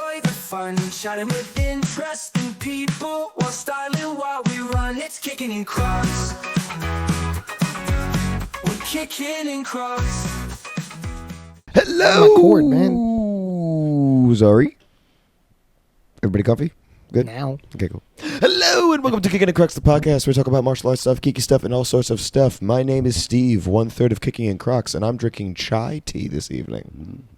enjoy the fun, chatting with interesting people while styling while we run. It's Kickin in Crocs. We're kicking in Crocs. Hello. My cord, man. Sorry. Everybody comfy? Good? Now. Okay, cool. Hello, and welcome to Kickin' and Crocs, the podcast where we talk about martial arts stuff, geeky stuff, and all sorts of stuff. My name is Steve, 1/3 of Kickin' and Crocs, and I'm drinking chai tea this evening.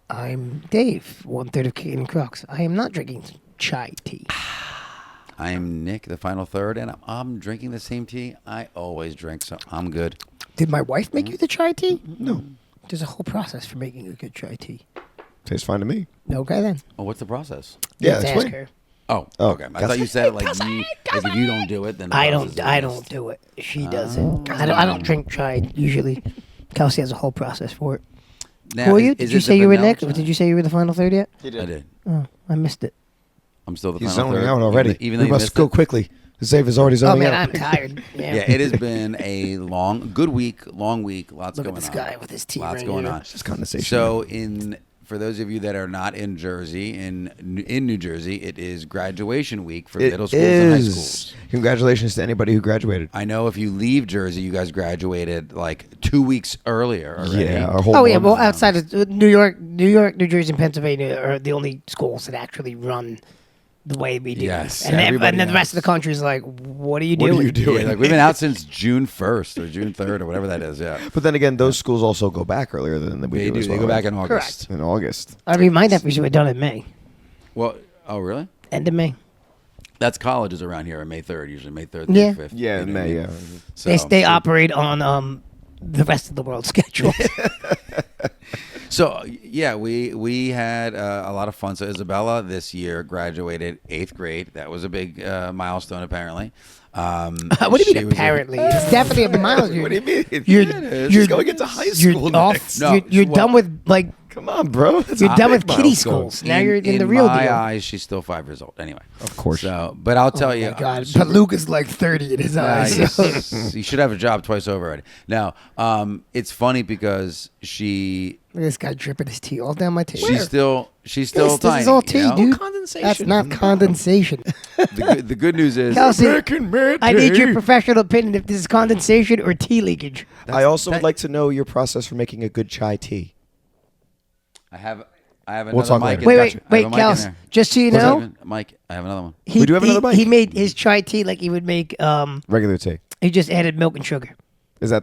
I'm Dave, 1/3 of Kickin and Crocs. I am not drinking chai tea. I'm Nick, the final third, and I'm drinking the same tea I always drink, so I'm good. Did my wife make you the chai tea? No. There's a whole process for making a good chai tea. Tastes fine to me. Okay, then. Oh, what's the process? Yeah, Let's that's ask fine. her. Oh, Oh, okay. I thought you said like if you don't do it, then the I process don't is- do it. She does it. I don't drink chai usually. Kelsey has a whole process for it. Now, Who are you? is Did it you the say you were vanilla Nick? chai? Did you say you were the final third yet? I did. Oh, I missed it. I'm still the He's final zoning third. out already. Even though We you must missed go it. quickly. The save is already Oh, zoning man, out. I'm tired. Yeah, it has been a good week, long week. Lots Look going at this on. guy with his tea Lots right going here. on. Just condensation. So for those of you that are not in Jersey, in New Jersey, it is graduation week for It middle schools and high is. schools. Congratulations to anybody who graduated. I know if you leave Jersey, you guys graduated like 2 weeks earlier already. Yeah, our whole Oh yeah, well month. outside of New York, New Jersey, and Pennsylvania are the only schools that actually run the way we do. Yes, and then everybody the rest else. of the country is like, what are you What doing? are you doing? Yeah, like we've been out since June 1st or June 3rd or whatever that is. Yeah, But then again, those schools also go back earlier than we they do do. as They well, go back right? in August. In August. I mean, my nephews were done in May, Well, oh really? end of May. That's colleges around here on May 3rd, usually May 3rd, Yeah. 5th. Yeah, in May, yeah. So, They operate on the rest of the world's schedule. So yeah, we had a lot of fun. So Isabella this year graduated 8th grade. That was a big milestone, apparently. What do you she mean? was a- Apparently, it's definitely a milestone. What do you mean? You're She's going into high school You're off. next. No, you're well- done with like. Come on, bro. That's You're a done big with kiddie milestone. schools. Now you're in the real my deal. eyes, she's still 5 years old. Anyway, Of course. So, but I'll tell you, Oh my God. super- But Luke is like 30 in his eyes. you should have a job twice over already. Now, it's funny because Look at this guy dripping his tea all down my table. she's still this tiny. is all you tea, know? dude. condensation. That's not condensation. The good news is Kelsey, American man I need your tea. professional opinion if this is condensation or tea leakage. I also would that- like to know your process for making a good chai tea. I have another We'll talk mic. later. in- Wait, I have a mic in Kels. there. Just so you What's know, that? Mike, I have another one. he, We do have another mic. he made his chai tea like he would make. Regular tea. He just added milk and sugar. Is that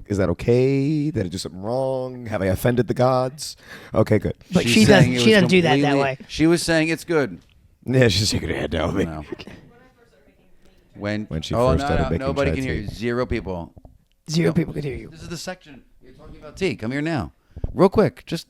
is that okay? Did I do something wrong? Have I offended the gods? Okay, good. But She's she saying doesn't. it She was doesn't do that completely- way. She was saying it's good. Yeah, she's shaking her head now. No. When she oh, first started making nobody chai can hear tea. you. 0 people. Zero people could hear you. This is the section you're talking about tea. Come here now, real quick. Just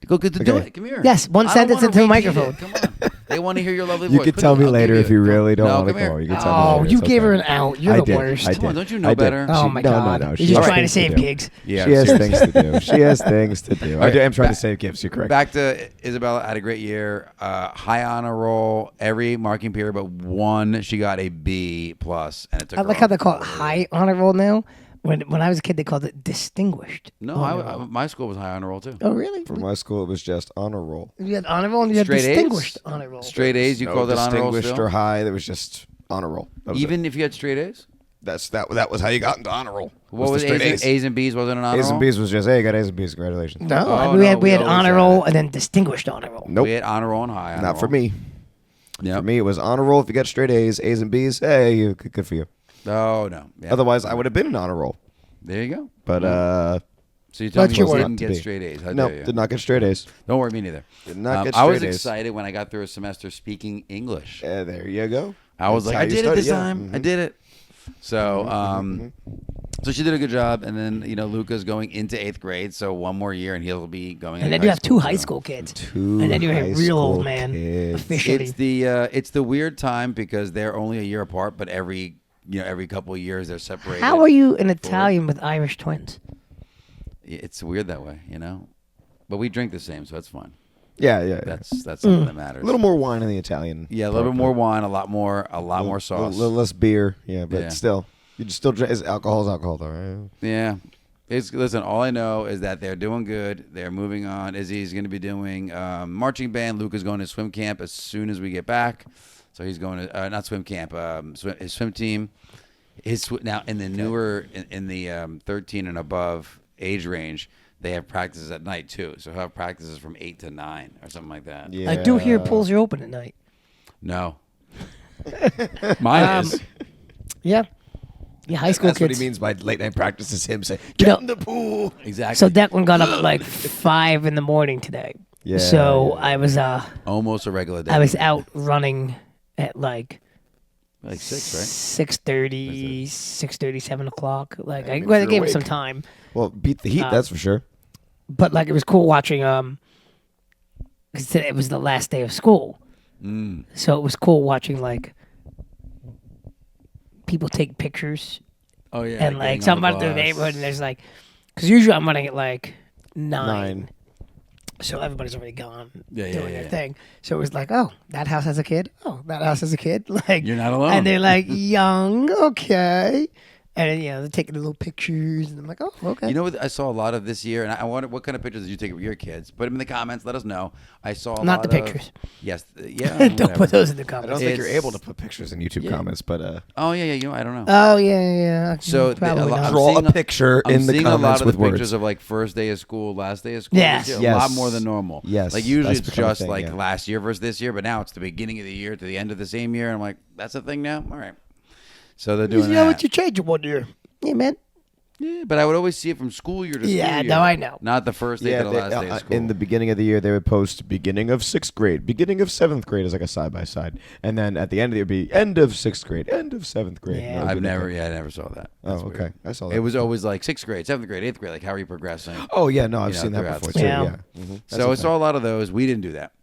go get to do Okay. it. Come here. Yes, one I don't sentence wanna into a repeat microphone. it. Come on. They want to hear your lovely You voice. could Put tell it- me I'll later give if you really don't No, want to come here. call. You can tell me Oh, later. you It's gave her okay. an out. You're I the did. worst. I Come on, did. don't you know I did. better? Oh She- my no, God. No, He's just has trying to things save do. gigs. Yeah. She has seriously. things to do. She has things to do. I right, am trying to back- save gifts. You're correct. Back to Isabella. Had a great year. High honor roll. Every marking period but one, she got a B plus, and it took. I her like how off. they call it high honor roll now. When I was a kid, they called it distinguished. No, honor roll. my school was high honor roll too. Oh, really? For my school, it was just honor roll. You had honor roll and you had Straight A's? distinguished honor roll. Straight A's. You No called it honor roll distinguished still? or high. There was just honor roll. That was Even if you had straight A's. it. That was how you got into honor roll. What the was straight A's and B's? Wasn't an honor A's roll? and B's was just, hey, you got A's and B's. Congratulations. No, Oh, we no, had we honor always had roll it. and then distinguished honor roll. Nope. We had honor roll and high honor Not for roll. me. Yep. For me, it was honor roll. If you got straight A's and B's, hey, good for you. Oh no. Yeah. Otherwise, I would have been an honor roll. There you go. But So you tell But me you you weren't didn't to get be. straight A's. How no, dare you? did not get straight A's. Don't worry, me neither. Did not get I was straight A's. excited when I got through a semester speaking English. There you go. I was That's like, how I you did it started, this yeah. time. I Mhm. did it. So, so she did a good job, and then Luca's going into 8th grade, so one more year, and he'll be going. And into then you have two so. high school kids. Two and then you're high a real old school man kids. officially. It's the weird time because they're only a year apart, but every couple of years they're separated. How are you an Italian with Irish twins? It's weird that way, But we drink the same, so that's fine. Yeah. That's something that matters. A little more wine in the Italian. Yeah, a little bit more wine, a lot more sauce. A little less beer. Yeah, but Yeah. still, you just still drink. Alcohol is alcohol, though, right? Yeah. Listen, all I know is that they're doing good. They're moving on. Izzy's going to be doing marching band. Luca's going to swim camp as soon as we get back. So he's going to not swim camp. His swim team. Now in the newer in the 13 and above age range, they have practices at night too. So he'll have practices from 8 to 9 or something like that. Yeah. I do hear pools are open at night. No, mine is. Yeah. Yeah, high school That's what kids. he means by late night practice is him saying, get in the pool. Exactly. So Declan got up at like 5 in the morning today. Yeah, So yeah. I was Almost a regular day. I was out running at like 6, right? 6:30, 6:30, 7 o'clock. Like I makes you gave it some awake. time. Well, beat the heat, that's for sure. But like it was cool watching 'cause it was the last day of school. So it was cool watching like people take pictures Oh yeah. and like getting on somebody the through the bus. neighborhood and there's like, because usually I'm running at like 9. 9. So everybody's already gone Yeah, doing yeah. their thing. So it was like, oh, that house has a kid. Oh, that house has a kid. Like You're not alone. And they're like young, okay. And then, they're taking little pictures, and I'm like, oh, okay. You know what I saw a lot of this year, and I wonder what kind of pictures did you take of your kids? Put them in the comments. Let us know. I saw a Not lot the of- pictures. Yes, yeah. Don't whatever. put those in the I don't comments. think you're It's- able to put pictures in YouTube Yeah. comments, but Oh yeah. I don't know. Oh yeah. So probably not. I'm draw seeing a picture I'm in the seeing comments a lot of with the pictures words. of like first day of school, last day of school. Yes. this year, Yes. a lot more than normal. Yes, like usually that's it's become a just thing, like yeah. last year versus this year, but now it's the beginning of the year to the end of the same year. And I'm like, that's a thing now. All right. So they're doing You know that. what? You change it one year. Yeah, man. Yeah, but I would always see it from school year to school Yeah, year. no, I know. Not the first day to the last day of school. in the beginning of the year, they would post beginning of 6th grade, beginning of 7th grade as like a side by side, and then at the end of the year, it'd be end of 6th grade, end of 7th grade. Yeah. And that would I be like never saw that. Oh, That's okay. weird. I saw that. It was before. always like 6th grade, 7th grade, 8th grade. Like, how are you progressing? Oh yeah, no, I've you know, seen that throughout before the too. school. Yeah. Yeah. Mhm. That's So I a saw thing. a lot of those. We didn't do that.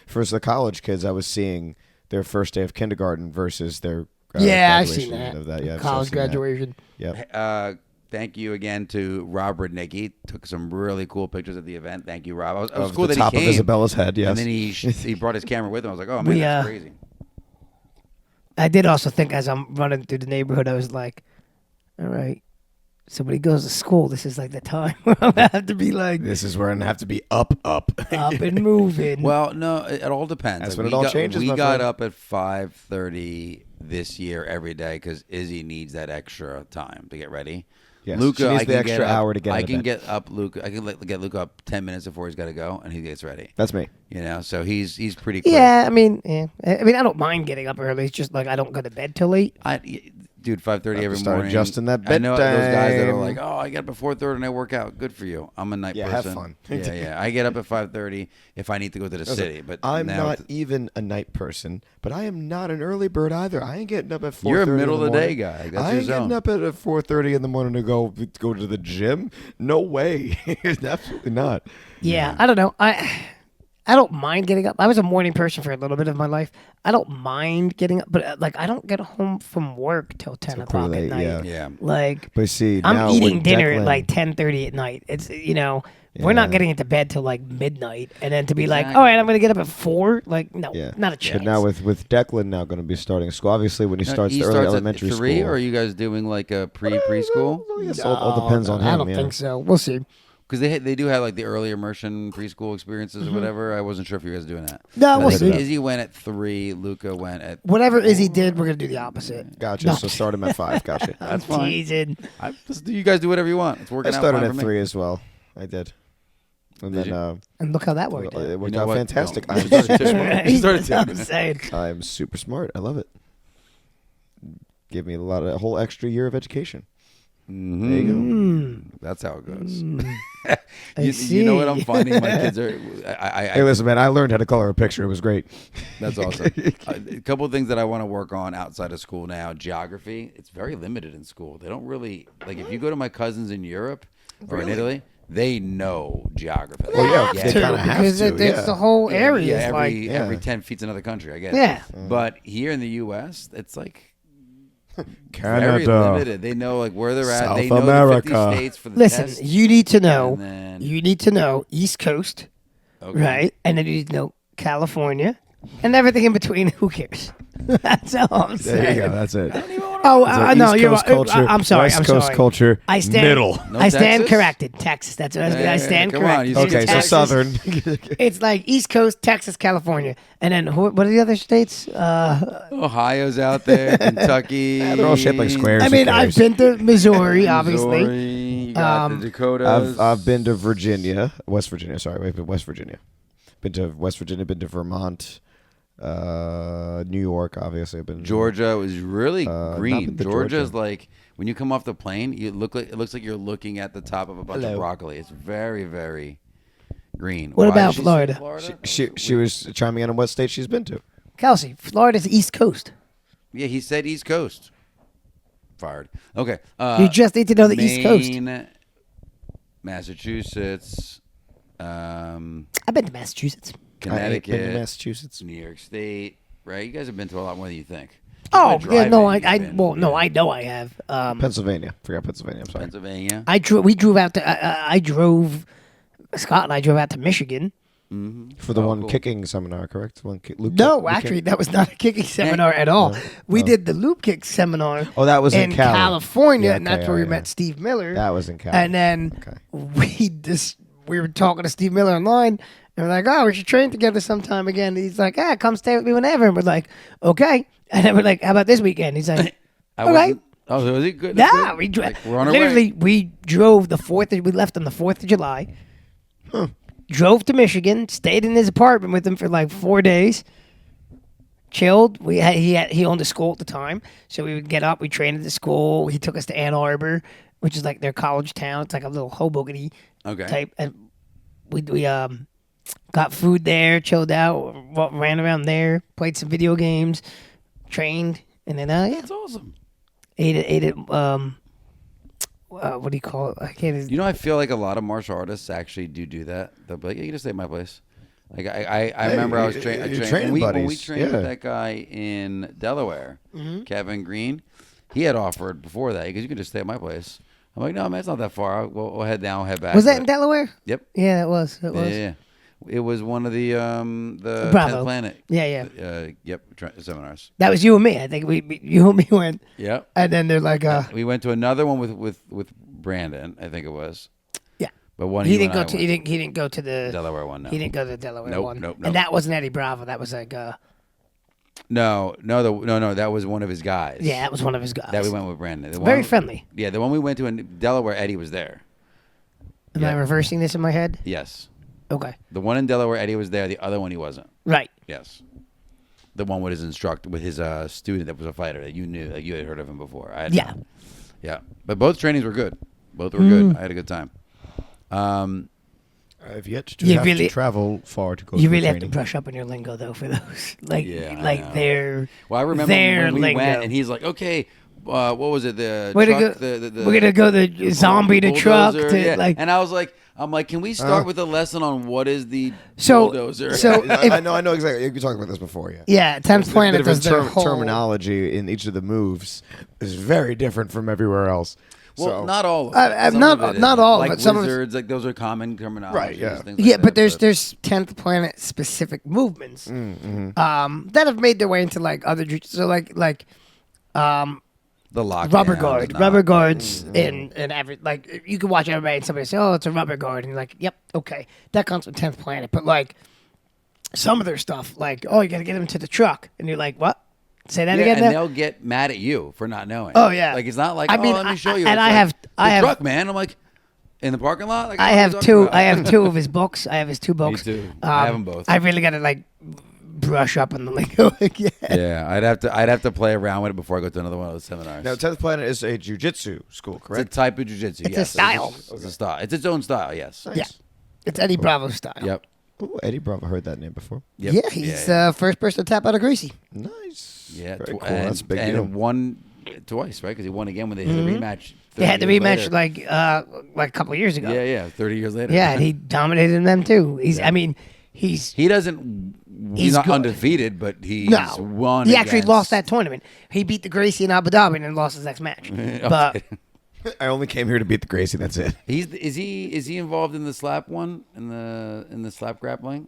For the college kids, I was seeing their first day of kindergarten versus their Yeah, I've graduation seen that. of that. Yeah, I've College seen that. graduation. Yep. Thank you again to Rob Rudnicki. Took some really cool pictures at the event. Thank you, Rob. It was Of cool the that top he of came. Isabella's head. Yes. And then he brought his camera with him. I was like, oh man, that's crazy. I did also think as I'm running through the neighborhood, I was like, all right, somebody goes to school. This is like the time where I'm going to have to be like This is where I have to be up. up and moving. Well, no, it all depends. That's Like, when it all changes, We my got friend. up at 5:30 this year every day because Izzy needs that extra time to get ready. Yes, Luca, she needs I the can extra get up- hour to get I out of can bed. get up Luca. I can get Luca up 10 minutes before he's got to go, and he gets ready. That's me. You know, so he's pretty quick. yeah, I mean, I don't mind getting up early. It's just like I don't go to bed till late. Dude, 5:30 every start morning. adjusting that I know those guys that are bedtime. like, oh, I get up at 4:30 and I work out. Good for you. I'm a night Yeah, have person. fun. Yeah. I get up at 5:30 if I need to go to the city. But I'm now not even a night person, but I am not an early bird either. I ain't getting up at 4:30. You're a middle in of the the day morning. guy. That's I your ain't zone. getting up at 4:30 in the morning to go to the gym. No way. Absolutely not. Yeah, I don't know. I don't mind getting up. I was a morning person for a little bit of my life. I don't mind getting up, but like I don't get home from work till 10 o'clock late, at night. yeah. Yeah. Like But see, I'm now eating with dinner Declan- at like 10:30 at night. It's we're not Yeah. getting into bed till like midnight, and then to be like, Exactly. all right, I'm gonna get up at 4. Like no, Yeah, not a chance. But now with Declan now going to be starting school. Obviously, when he starts he the early starts elementary at 3, school, or are you guys doing like a preschool? Yes, all depends on him. I don't yeah. think so. We'll see. Because they do have like the early immersion preschool experiences or whatever. I wasn't sure if you guys are doing that. No, But we'll I think see. Izzy went at 3. Luca went at. Whatever Izzy did, we're gonna do the opposite. Gotcha. No. So start him at 5. Gotcha. That's fine. Teasing. You guys do whatever you want. It's I working out started fine at for me. 3 as well. I did. And Did then you? And look how that worked. it out. worked You know out what? fantastic. Don't. I'm, You started too. Right? You started too. I'm saying. I'm super smart. I love it. Give me a whole extra year of education. There you go. That's how it goes. I You know what I'm see. finding? My kids are. Hey, listen, man. I learned how to color a picture. It was great. That's awesome. A couple of things that I want to work on outside of school now. Geography. It's very limited in school. They don't really like. If you go to my cousins in Europe or in Italy, they know geography. Well, yeah, They they get it. kinda have because to, it's yeah. the whole area. Yeah, is like, every 10 feet's another country. I get Yeah. it. But here in the U.S., it's like very Canada. limited. They know like where they're at. South They know America. the 50 states for the listen, test. you need to know. And then- You need to know East Coast, Okay. right? And then you need to know California, and everything in between. Who cares? That's all I'm There you saying. go. That's it. I don't even want Oh, Is it no, East you're Coast right. culture, I'm sorry. West I'm Coast sorry. culture, I stand, middle. No I stand Texas? corrected. Texas. That's what I stand come on, corrected. you said Okay, so Texas. Southern. It's like East Coast, Texas, California, and then what are the other states? Ohio's out there, Kentucky. Yeah, they're all shaped like squares. I Who mean, I've cares? been to Missouri, obviously. Missouri, you got the Dakotas. I've been to Virginia, West Virginia. Sorry, we've been West Virginia. Been to West Virginia. Been to Vermont, New York. Obviously, I've been Georgia was really not green. been to Georgia's Georgia. like when you come off the plane, it looks like you're looking at the top of a bunch Hello. of broccoli. It's very, very green. What Why about did she say Florida? Florida? She was chiming in on what state she's been to. Kelsey, Florida's East Coast. Yeah, he said East Coast. Fired. Okay. You just need to know the East Coast. Maine, Massachusetts, I've been to Massachusetts. I ain't been to Connecticut, Massachusetts. New York State. Right? You guys have been to a lot more than you think. Oh, Just by yeah, no, driving, you've been- well, no, I know I have. Pennsylvania. Forgot Pennsylvania. I'm sorry. Pennsylvania. We drove out to. I drove. Scott and I drove out to Michigan. For the Oh, one cool. kicking seminar, correct? Luke No, Luke actually, kick? that was not a kicking seminar at all. We did the loop kick seminar. Oh, that was in Cali. California, Yeah, and okay, that's where we yeah. met Steve Miller. That was in Cali. And then Okay. we were talking to Steve Miller online, and we're like, "Oh, we should train together sometime again." And he's like, "Ah, come stay with me whenever." And we're like, "Okay." And then we're like, "How about this weekend?" He's like, I "Okay." wasn't- Oh, so was it good? That's Nah, good? we drove. Like, we're on our Literally, way. we drove the 4th. We left on the 4th of July. Drove to Michigan. Stayed in his apartment with him for like 4 days. Chilled. He owned a school at the time, so we would get up. We trained at the school. He took us to Ann Arbor, which is like their college town. It's like a little Hoboken Okay. type. And we got food there. Chilled out. Ran around there. Played some video games. Trained, and then yeah, That's awesome. ate it. What do you call it? I can't. You know, I feel like a lot of martial artists actually do that. They'll be like, "Yeah, you can just stay at my place." Like I remember I was you're training training when we buddies, trained yeah. with that guy in Delaware, Kevin Green. He had offered before that because you can just stay at my place. I'm like, no, man, it's not that far. We'll head down, we'll head back. Was that in But- Delaware? Yep. Yeah, it was. It Yeah, was. yeah. It was one of the Bravo. 10th Planet. Yeah, yeah. Yep. Seminars. That was you and me. I think you and me went, Yep. and then they're like, We went to another one with Brandon. I think it was. yeah. But one He you didn't and go I to. went He didn't go to the Delaware one. No. He didn't go to the Delaware Nope, one. nope, And nope. that wasn't Eddie Bravo. That was like, No. That was one of his guys. yeah, that was one of his guys. That we went with Brandon. The Very one- friendly. Yeah, the one we went to in Delaware, Eddie was there. Am I yeah. reversing this in my head? Yes. Okay. The one in Delaware, Eddie was there. The other one, he wasn't. Right. Yes. The one with his instructor, with his student that was a fighter that you knew, like you had heard of him before. I had Yeah. not. Yeah. But both trainings were good. Both were good. I had a good time. I've yet to You have really- to travel far to go You to really have to training. brush up on your lingo though for those. Like, Yeah, I like know. their. Well, I remember their when we lingo. went, and he's like, "Okay, what was it? The We're gonna truck, go. the We're gonna go the zombie to truck bulldozer?" to Yeah. like. And I was like, can we start with a lesson on what is the So- bulldozer? so- I know exactly. You've talked about this before, yeah. Yeah, 10th Bit Planet of a does their whole terminology in each of the moves is very different from everywhere else. well, so, not all. Of I'm it. Some not- of it not is. all of like it. Some of it's- wizards, like those are common terminologies. Right, yeah. things like Yeah, but that, there's 10th Planet specific movements that have made their way into like other so like the lock rubber guards in every like you can watch everybody and somebody say, "Oh, it's a rubber guard," and you're like, "Yep, okay, that comes from 10th Planet." But like some of their stuff, like, "Oh, you got to get them to the truck," and you're like, "What? Say that Yeah, again?" and now? they'll get mad at you for not knowing. Oh, yeah. like it's not like I mean, let me show you. and It's I like, have- the I have- truck, man. I'm like in the parking lot. Like, I what are you have talking two. about? I have two of his books. I have his two books. too. I have 'em both. I really got to like brush up on the lingo again. Yeah, I'd have to play around with it before I go to another one of those seminars. now, 10th Planet is a jiu-jitsu school, It's a correct? type of jiu-jitsu. It's a yes. style. It's a style. It's its own style. Yes. Yeah, it's Eddie Bravo style. Yep. Ooh, Eddie Bravo, heard that name before. Yep. Yeah, he's first person to tap out of Greasy. Nice. Yeah, Very cool. and, That's a big and deal. won twice, right? Because he won again when they had the rematch. They had the 30 years rematch later. like a couple of years ago. Yeah, 30 years later. Yeah, and he dominated them too. I mean, he's he doesn't. He's He's not good. undefeated, but he's no. won. He actually against- lost that tournament. He beat the Gracie in Abu Dhabi and then lost his next match. But I only came here to beat the Gracie. That's it. Is he involved in the slap one in the slap grappling?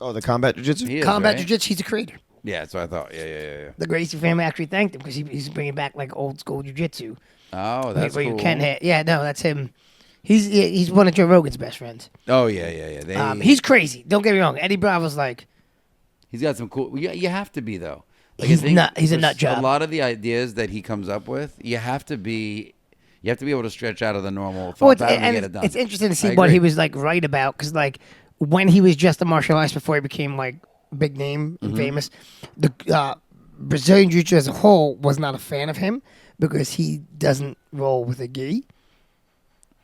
Oh, the combat jiu-jitsu? He is, combat right? jiu-jitsu, he's a creator. Yeah, that's what I thought. Yeah. The Gracie family actually thanked him because he's bringing back like old school jiu-jitsu. Oh, that's where cool. you can hit. Yeah, no, that's him. He's one of Joe Rogan's best friends. Oh, yeah. He's crazy. Don't get me wrong. Eddie Bravo's like... He's got some cool... You have to be, though. Like, He's a nut job. A lot of the ideas that he comes up with, you have to be able to stretch out of the normal thought pattern to get it done. It's interesting to see I what agree. he was like right about because like when he was just a martial artist before he became like big name and famous, the Brazilian Jiu-Jitsu as a whole was not a fan of him because he doesn't roll with a gi.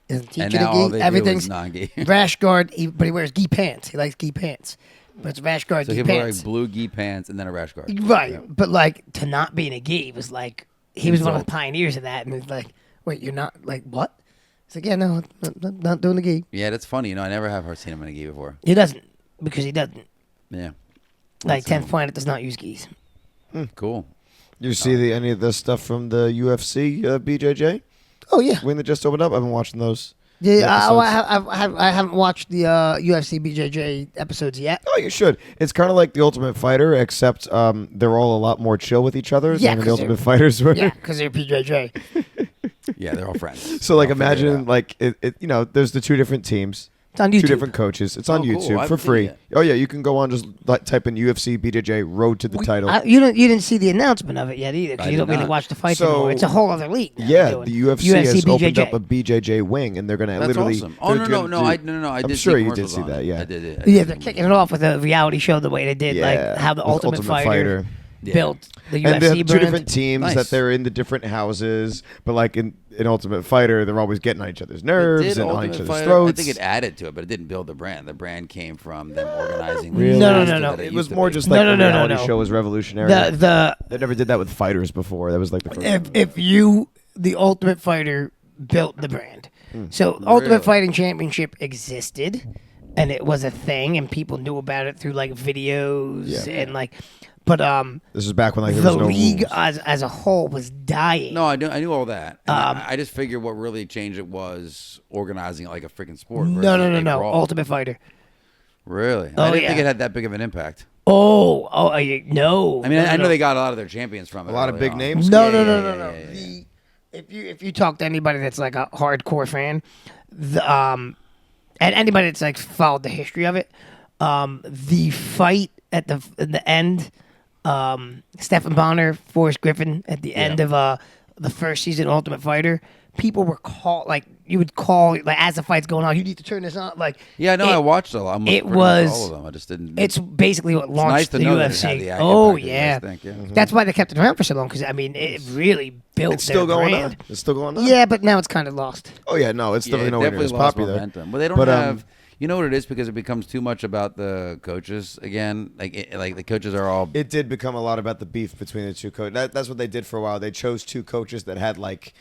Doesn't teach And you now all the they gi. do Everything's is non-gi. rash guard, but he wears gi pants. He likes gi pants, but it's rash guard So gi people wear pants. like blue gi pants and then a rash guard. Right, Yeah. but like to not be in a gi was like he was one of the Insult. pioneers of that, and it's like, wait, you're not like what? It's like, yeah, no, not doing the gi. Yeah, that's funny. I never have seen him in a gi before. He doesn't because he doesn't. Yeah. Like 10th Planet does not use gis. Cool. You see any of the stuff from the UFC BJJ Oh yeah, when they just opened up? I've been watching those. yeah. episodes. I haven't watched the UFC BJJ episodes yet. Oh, you should. It's kind of like the Ultimate Fighter, except they're all a lot more chill with each other Yeah, than the 'cause Ultimate Fighters were. Yeah, because they're PJJ. Yeah, they're all friends. So, like, I'll figure it imagine, out. like, there's the two different teams. It's on Two YouTube. different coaches. It's on Oh, cool. I YouTube for haven't seen free. it Oh yeah, you can go on just like, type in UFC BJJ Road to the Title. You didn't see the announcement of it yet either because I you did don't really not. watch the fights So- anymore. It's a whole other league. now Yeah, they're the doing. UFC has opened BJJ. up a BJJ wing, and they're going to That's literally. awesome. Oh, they're no. gonna do- I I'm did sure see you did commercials see on that. it. Yeah, I did. Yeah, they're kicking it off with a reality show the way they did, Yeah, like how the with Ultimate Fighter, Yeah. built the And they UFC have two brand. different teams Nice. that they're in the different houses, but like in Ultimate Fighter, they're always getting on each other's nerves Did and on Ultimate each other's Fighter- throats. I think it added to it, but it didn't build the brand. The brand came from them organizing. Really? No. that It used was to more be. just like the No. reality show was revolutionary. The They never did that with fighters before. That was like the first. if the Ultimate Fighter built the brand. So Really? Ultimate Fighting Championship existed and it was a thing and people knew about it through like videos Yeah. and like but This is back when like there the was no league rules. as a whole was dying. No, I knew all that. And I just figured what really changed it was organizing it like a freaking sport. versus no. a brawl. Ultimate Fighter. Really? Oh, I didn't yeah. think it had that big of an impact. No. I mean, I know they got a lot of their champions from it. A lot of early big on. names. No. yeah. If you talk to anybody that's like a hardcore fan, and anybody that's like followed the history of it, the fight at the end, Stephen Bonner, Forrest Griffin at the end of the first season of Ultimate Fighter, people were you would call like as the fight's going on, you need to turn this on. Like Yeah, no, I watched a lot. Almost it pretty much was- all of them. I just didn't. It's basically what it's nice launched to the know that it UFC. had the Oh impact it yeah, does, think, yeah. that's why they kept it around for so long. Because I mean, it really built It's still their going brand. on. It's still going on. Yeah, but now it's kind of lost. Oh yeah, no, it's Yeah, definitely it nowhere near definitely as lost popular. momentum. But they don't But, have. You know what it is because it becomes too much about the coaches again. Like the coaches are all. It did become a lot about the beef between the two coaches. That's what they did for a while. They chose two coaches that had like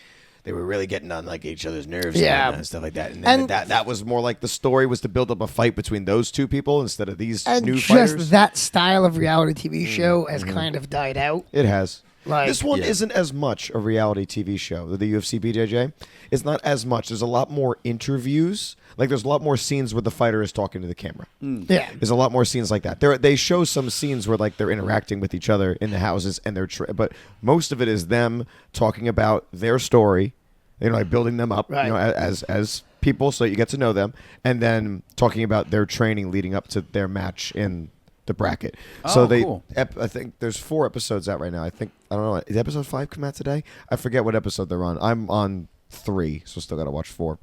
they were really getting on like each other's nerves Yeah. and stuff like that. And, then And- that was more like the story was to build up a fight between those two people instead of these And new just fighters. that style of reality TV show has kind of died out. It has. Like- This one Yeah. isn't as much a reality TV show, the UFC BJJ. It's not as much. There's a lot more interviews. Like, there's a lot more scenes where the fighter is talking to the camera. Yeah. There's a lot more scenes like that. They show some scenes where, like, they're interacting with each other in the houses, and but most of it is them talking about their story, like building them up, Right. as people, so you get to know them, and then talking about their training leading up to their match in the bracket. So cool. I think there's 4 episodes out right now. I don't know. Is episode 5 come out today? I forget what episode they're on. I'm on 3, so still got to watch 4.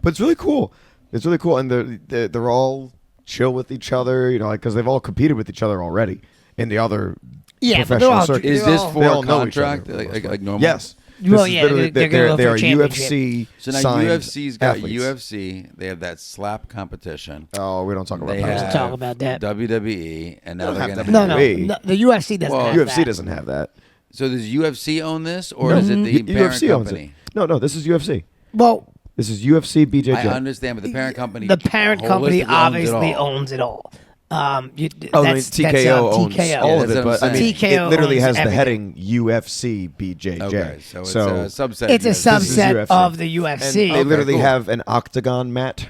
But it's really cool. It's really cool, and they're all chill with each other, because they've all competed with each other already in the other Yeah, but they're professional all- circuit. Is They're this all- They for all a know each other contract for the most part. like normal? Yes. Well, This is yeah, literally- they're gonna go they for are a championship. UFC. So now signed UFC's got athletes. UFC. They have that slap competition. Oh, we don't talk about They that. Let's talk about that. WWE, and now don't they're have gonna No, WWE. no, the UFC doesn't Well, have UFC that. doesn't have that. So does UFC own this, or is it the U- parent UFC owns company? it. No, this is UFC. Well, This is UFC BJJ. I understand, but the parent company. the parent company holistically obviously owns it all. owns it all. TKO owns TKO. all Yeah, of it, that's what but I I'm mean, saying. it literally TKO has the owns heading UFC BJJ. Okay, so it's a subset. It's a of UFC. This is subset UFC. of the And UFC. they Okay, literally cool. have an octagon mat.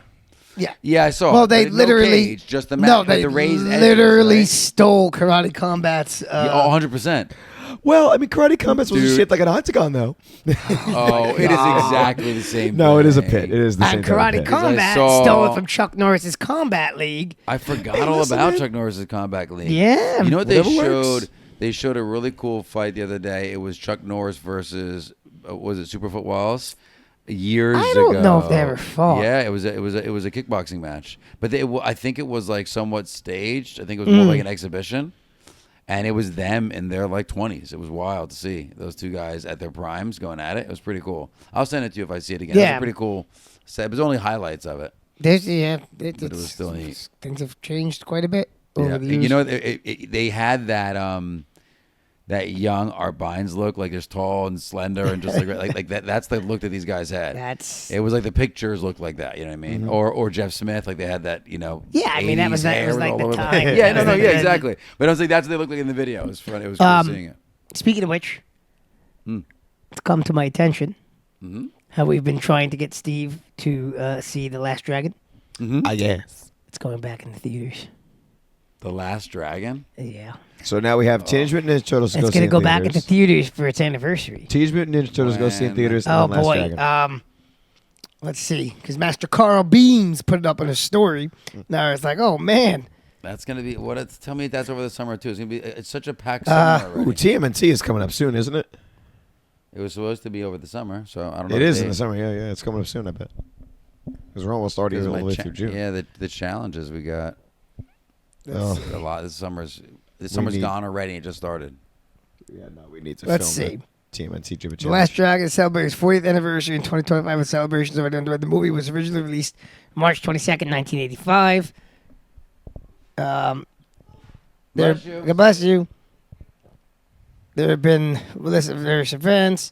Yeah. Yeah, I saw. Well, it, they but no literally cage, just the match. no, but they the raised edges, literally right? stole Karate Combat's. Yeah, 100%. Well, I mean, Karate Combat's supposed to Dude. shaped like an octagon, though. Oh, it is exactly the same. No, it is a thing. pit. It is the same And type of Karate pit. Combat saw- stole it from Chuck Norris's Combat League. I forgot Hey, all listen, about man. Chuck Norris's Combat League. Yeah. You know what they Whatever showed? works. They showed a really cool fight the other day. It was Chuck Norris versus was it Superfoot Wallace? Years ago. I don't know if they ever fought. Yeah, it was a kickboxing match, but I think it was like somewhat staged. I think it was more like an exhibition, and it was them in their like 20s. It was wild to see those two guys at their primes going at it. It was pretty cool. I'll send it to you if I see it again. It was Yeah. a pretty cool set. It was only highlights of it. There's it was still neat. Things have changed quite a bit over Yeah, the years. you know, they had that young Art Bynes look, like just tall and slender and just like that. That's the look that these guys had. That's It was like the pictures looked like that. You know what I mean? Or Jeff Smith, like they had that. You know. Yeah, I mean, that 80s was hair like all the over time. Yeah, no, yeah, And- exactly. But I was like, that's what they looked like in the video. It was funny. It was cool seeing it. Speaking of which, it's come to my attention how we've been trying to get Steve to see The Last Dragon. Yes. It's going back in the theaters. The Last Dragon. Yeah. So now we have Teenage Mutant Ninja Turtles to It's go see going to in go back theaters. into theaters for its anniversary. Teenage Mutant Ninja Turtles go see in When? theaters. Oh, and then Last boy. Dragon. Let's see. Because Master Carl Beans put it up in a story. Now it's like, oh, man. That's gonna be what? Tell me that's over the summer too. It's gonna be. It's such a packed summer already. Ooh, TMNT is coming up soon, isn't it? It was supposed to be over the summer, so I don't know. It the is in date. the summer. Yeah, it's coming up soon, I bet. Because we're almost already Because all my the way cha- through June. Yeah, the challenges we got. Oh. A lot. This summer's need- gone already. It just started. Yeah, no, we need to Let's film see. the TMNT Jibba The Challenge. Last Dragon celebrates its 40th anniversary in 2025 with celebrations already underway. The movie was originally released March 22nd, 1985. Bless you. God bless you. There have been a list of various events.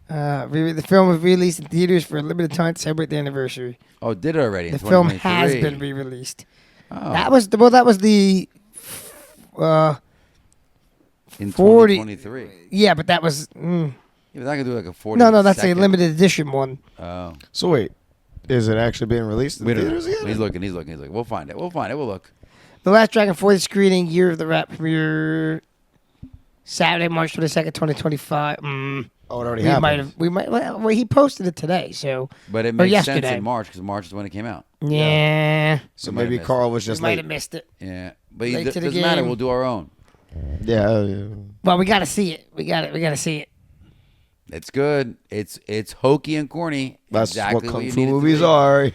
The film was released in theaters for a limited time to celebrate the anniversary. Oh, did it already? In The film has 2023. been re-released. Oh, That was the in 40 2023. yeah, but that was Yeah, but I could do like a 40. no, that's a second. limited edition one. Oh, So wait, is it actually being released in we don't theaters know. again? He's looking. We'll find it. We'll look. The Last Dragon 40th screening, Year of the Rat premiere, Saturday, March 22nd, 2025. Oh, it already We happened. well, he posted it today, so But it makes sense yesterday. in March because March is when it came out. yeah, So We might have maybe missed Carl was we just might late. have missed it. Yeah, but Late it to the doesn't matter. game. We'll do our own. Yeah. Well, we got to see it. We got to see it. It's good. It's hokey and corny. That's exactly what kung you fu need it to movies be. are.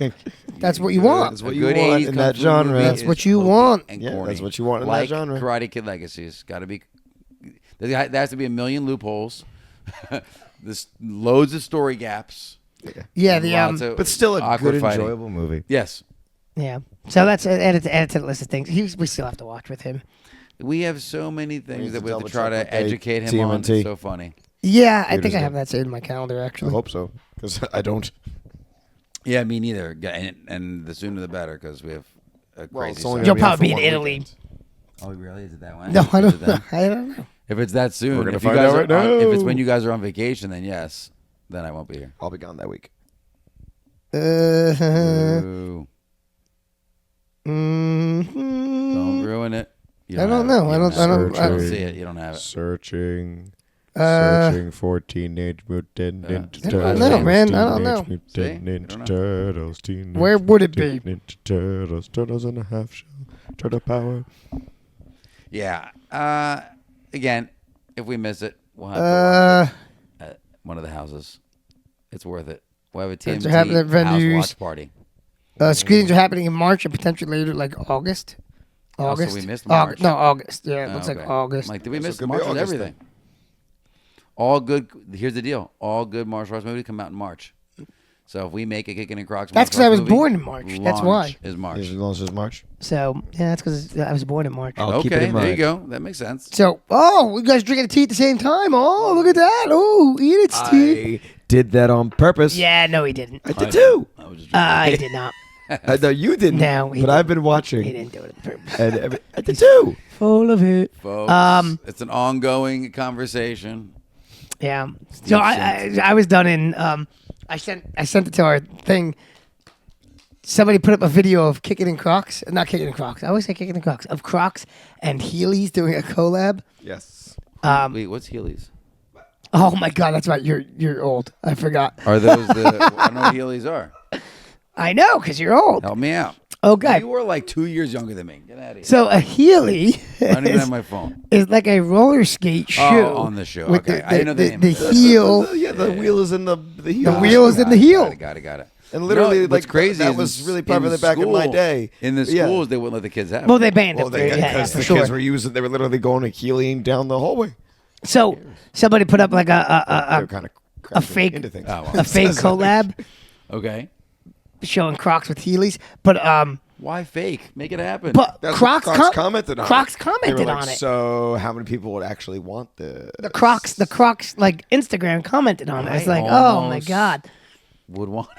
That's what you want. That's what A you good want 80s in kung that fu genre. movie That's is what you hokey want. and Yeah, corny. that's what you want in that like genre. Karate Kid Legacies. Got to be. There has to be a million loopholes. There's loads of story gaps. Yeah, and the lots of But still a awkward good, fighting. enjoyable movie. Yes, yeah. So that's added to the list of things. We still have to watch with him. we have so many need things to that we have to double try check to what day educate him on. TMNT. It's so funny. Yeah, I think Theaters I go. have that saved in my calendar I actually. hope so, because I don't. Yeah, me neither. And the sooner the better because we have a Well, crazy. it's only summer. You'll gonna probably be be on in for Italy. 1 weekend. Oh, really? Is it that one? No, I Is it don't know. then? I don't know. If it's that soon, We're gonna if you find guys out are right on- if it's now. when you guys are on vacation, then yes, then I won't be here. I'll be gone that week. Ooh, Mhm. don't ruin it. You I don't have it. know. You I don't- I don't- have it. I You don't- see it. You don't have it. Searching for Teenage Mutant Ninja I Turtles. don't know, man. I don't know. Teenage See? Mutant You Ninja don't know. Turtles. Teenage Where would it be? Mutant Ninja Turtles. Turtles in a half shell. Turtle power. Yeah. Again, if we miss it, we'll have to watch it at one of the houses. It's worth it. We'll have a Things TMT are happening at house venues. watch party. Screenings are happening in March and potentially later, like August. Oh, so August. we missed March. No, August. Yeah, it Oh, looks okay. like August. I'm like, did we So miss it could be March? Was August everything. All good. Here's the deal. All good martial arts movies come out in March. So if we make a Kickin' and Crocs, That's 'cause martial I arts was movie, born in March. That's why. launch is March. As long as it's March. So yeah, that's because I was born in March. I'll keep it Okay, in there you mind. go. That makes sense. So we guys drinking tea at the same time. Oh, look at that. Oh, eat it, Steve. I did that on purpose. Yeah, no, he didn't. I did too. I was just He did not. I know you didn't. No, he but I've been He watching. didn't do it on purpose. And I did too. Full of it. folks. It's an ongoing conversation. Yeah. So I was done in. I sent it to our thing. somebody put up a video of Kickin and Crocs. Not Kickin and Crocs. I always say Kickin and Crocs. Of Crocs and Heelys doing a collab. Yes. Wait, what's Heelys? Oh my God, that's right. You're old. I forgot. Are those the? I don't know what Heelys are. I know, because you're old. Help me out. Okay. You were like 2 years younger than me. Get out of here. So a Heely I don't even is, have my phone. is like a roller skate shoe. Oh, on the shoe. with Okay, the, I didn't know the name. the heel. The wheel is in the heel. The wheel is in the heel. Got it. And literally, No, what's like, crazy that is was in- really popular back in my school- day. In the Yeah. schools, they wouldn't let the kids have. Well, it. they banned Well, it. they, Yeah, because for the sure. kids were using, they were literally going and heeling down the hallway. So somebody put up like They were kind of fake- into things. Oh, a fake collab Okay. showing Crocs with Heelys, but Why fake? Make it happen. But That's Crocs, what Crocs commented on. Crocs it. They were commented like, on it. So, how many people would actually want this? The Crocs, like Instagram commented on it. It's I like, oh my almost- God. would want it.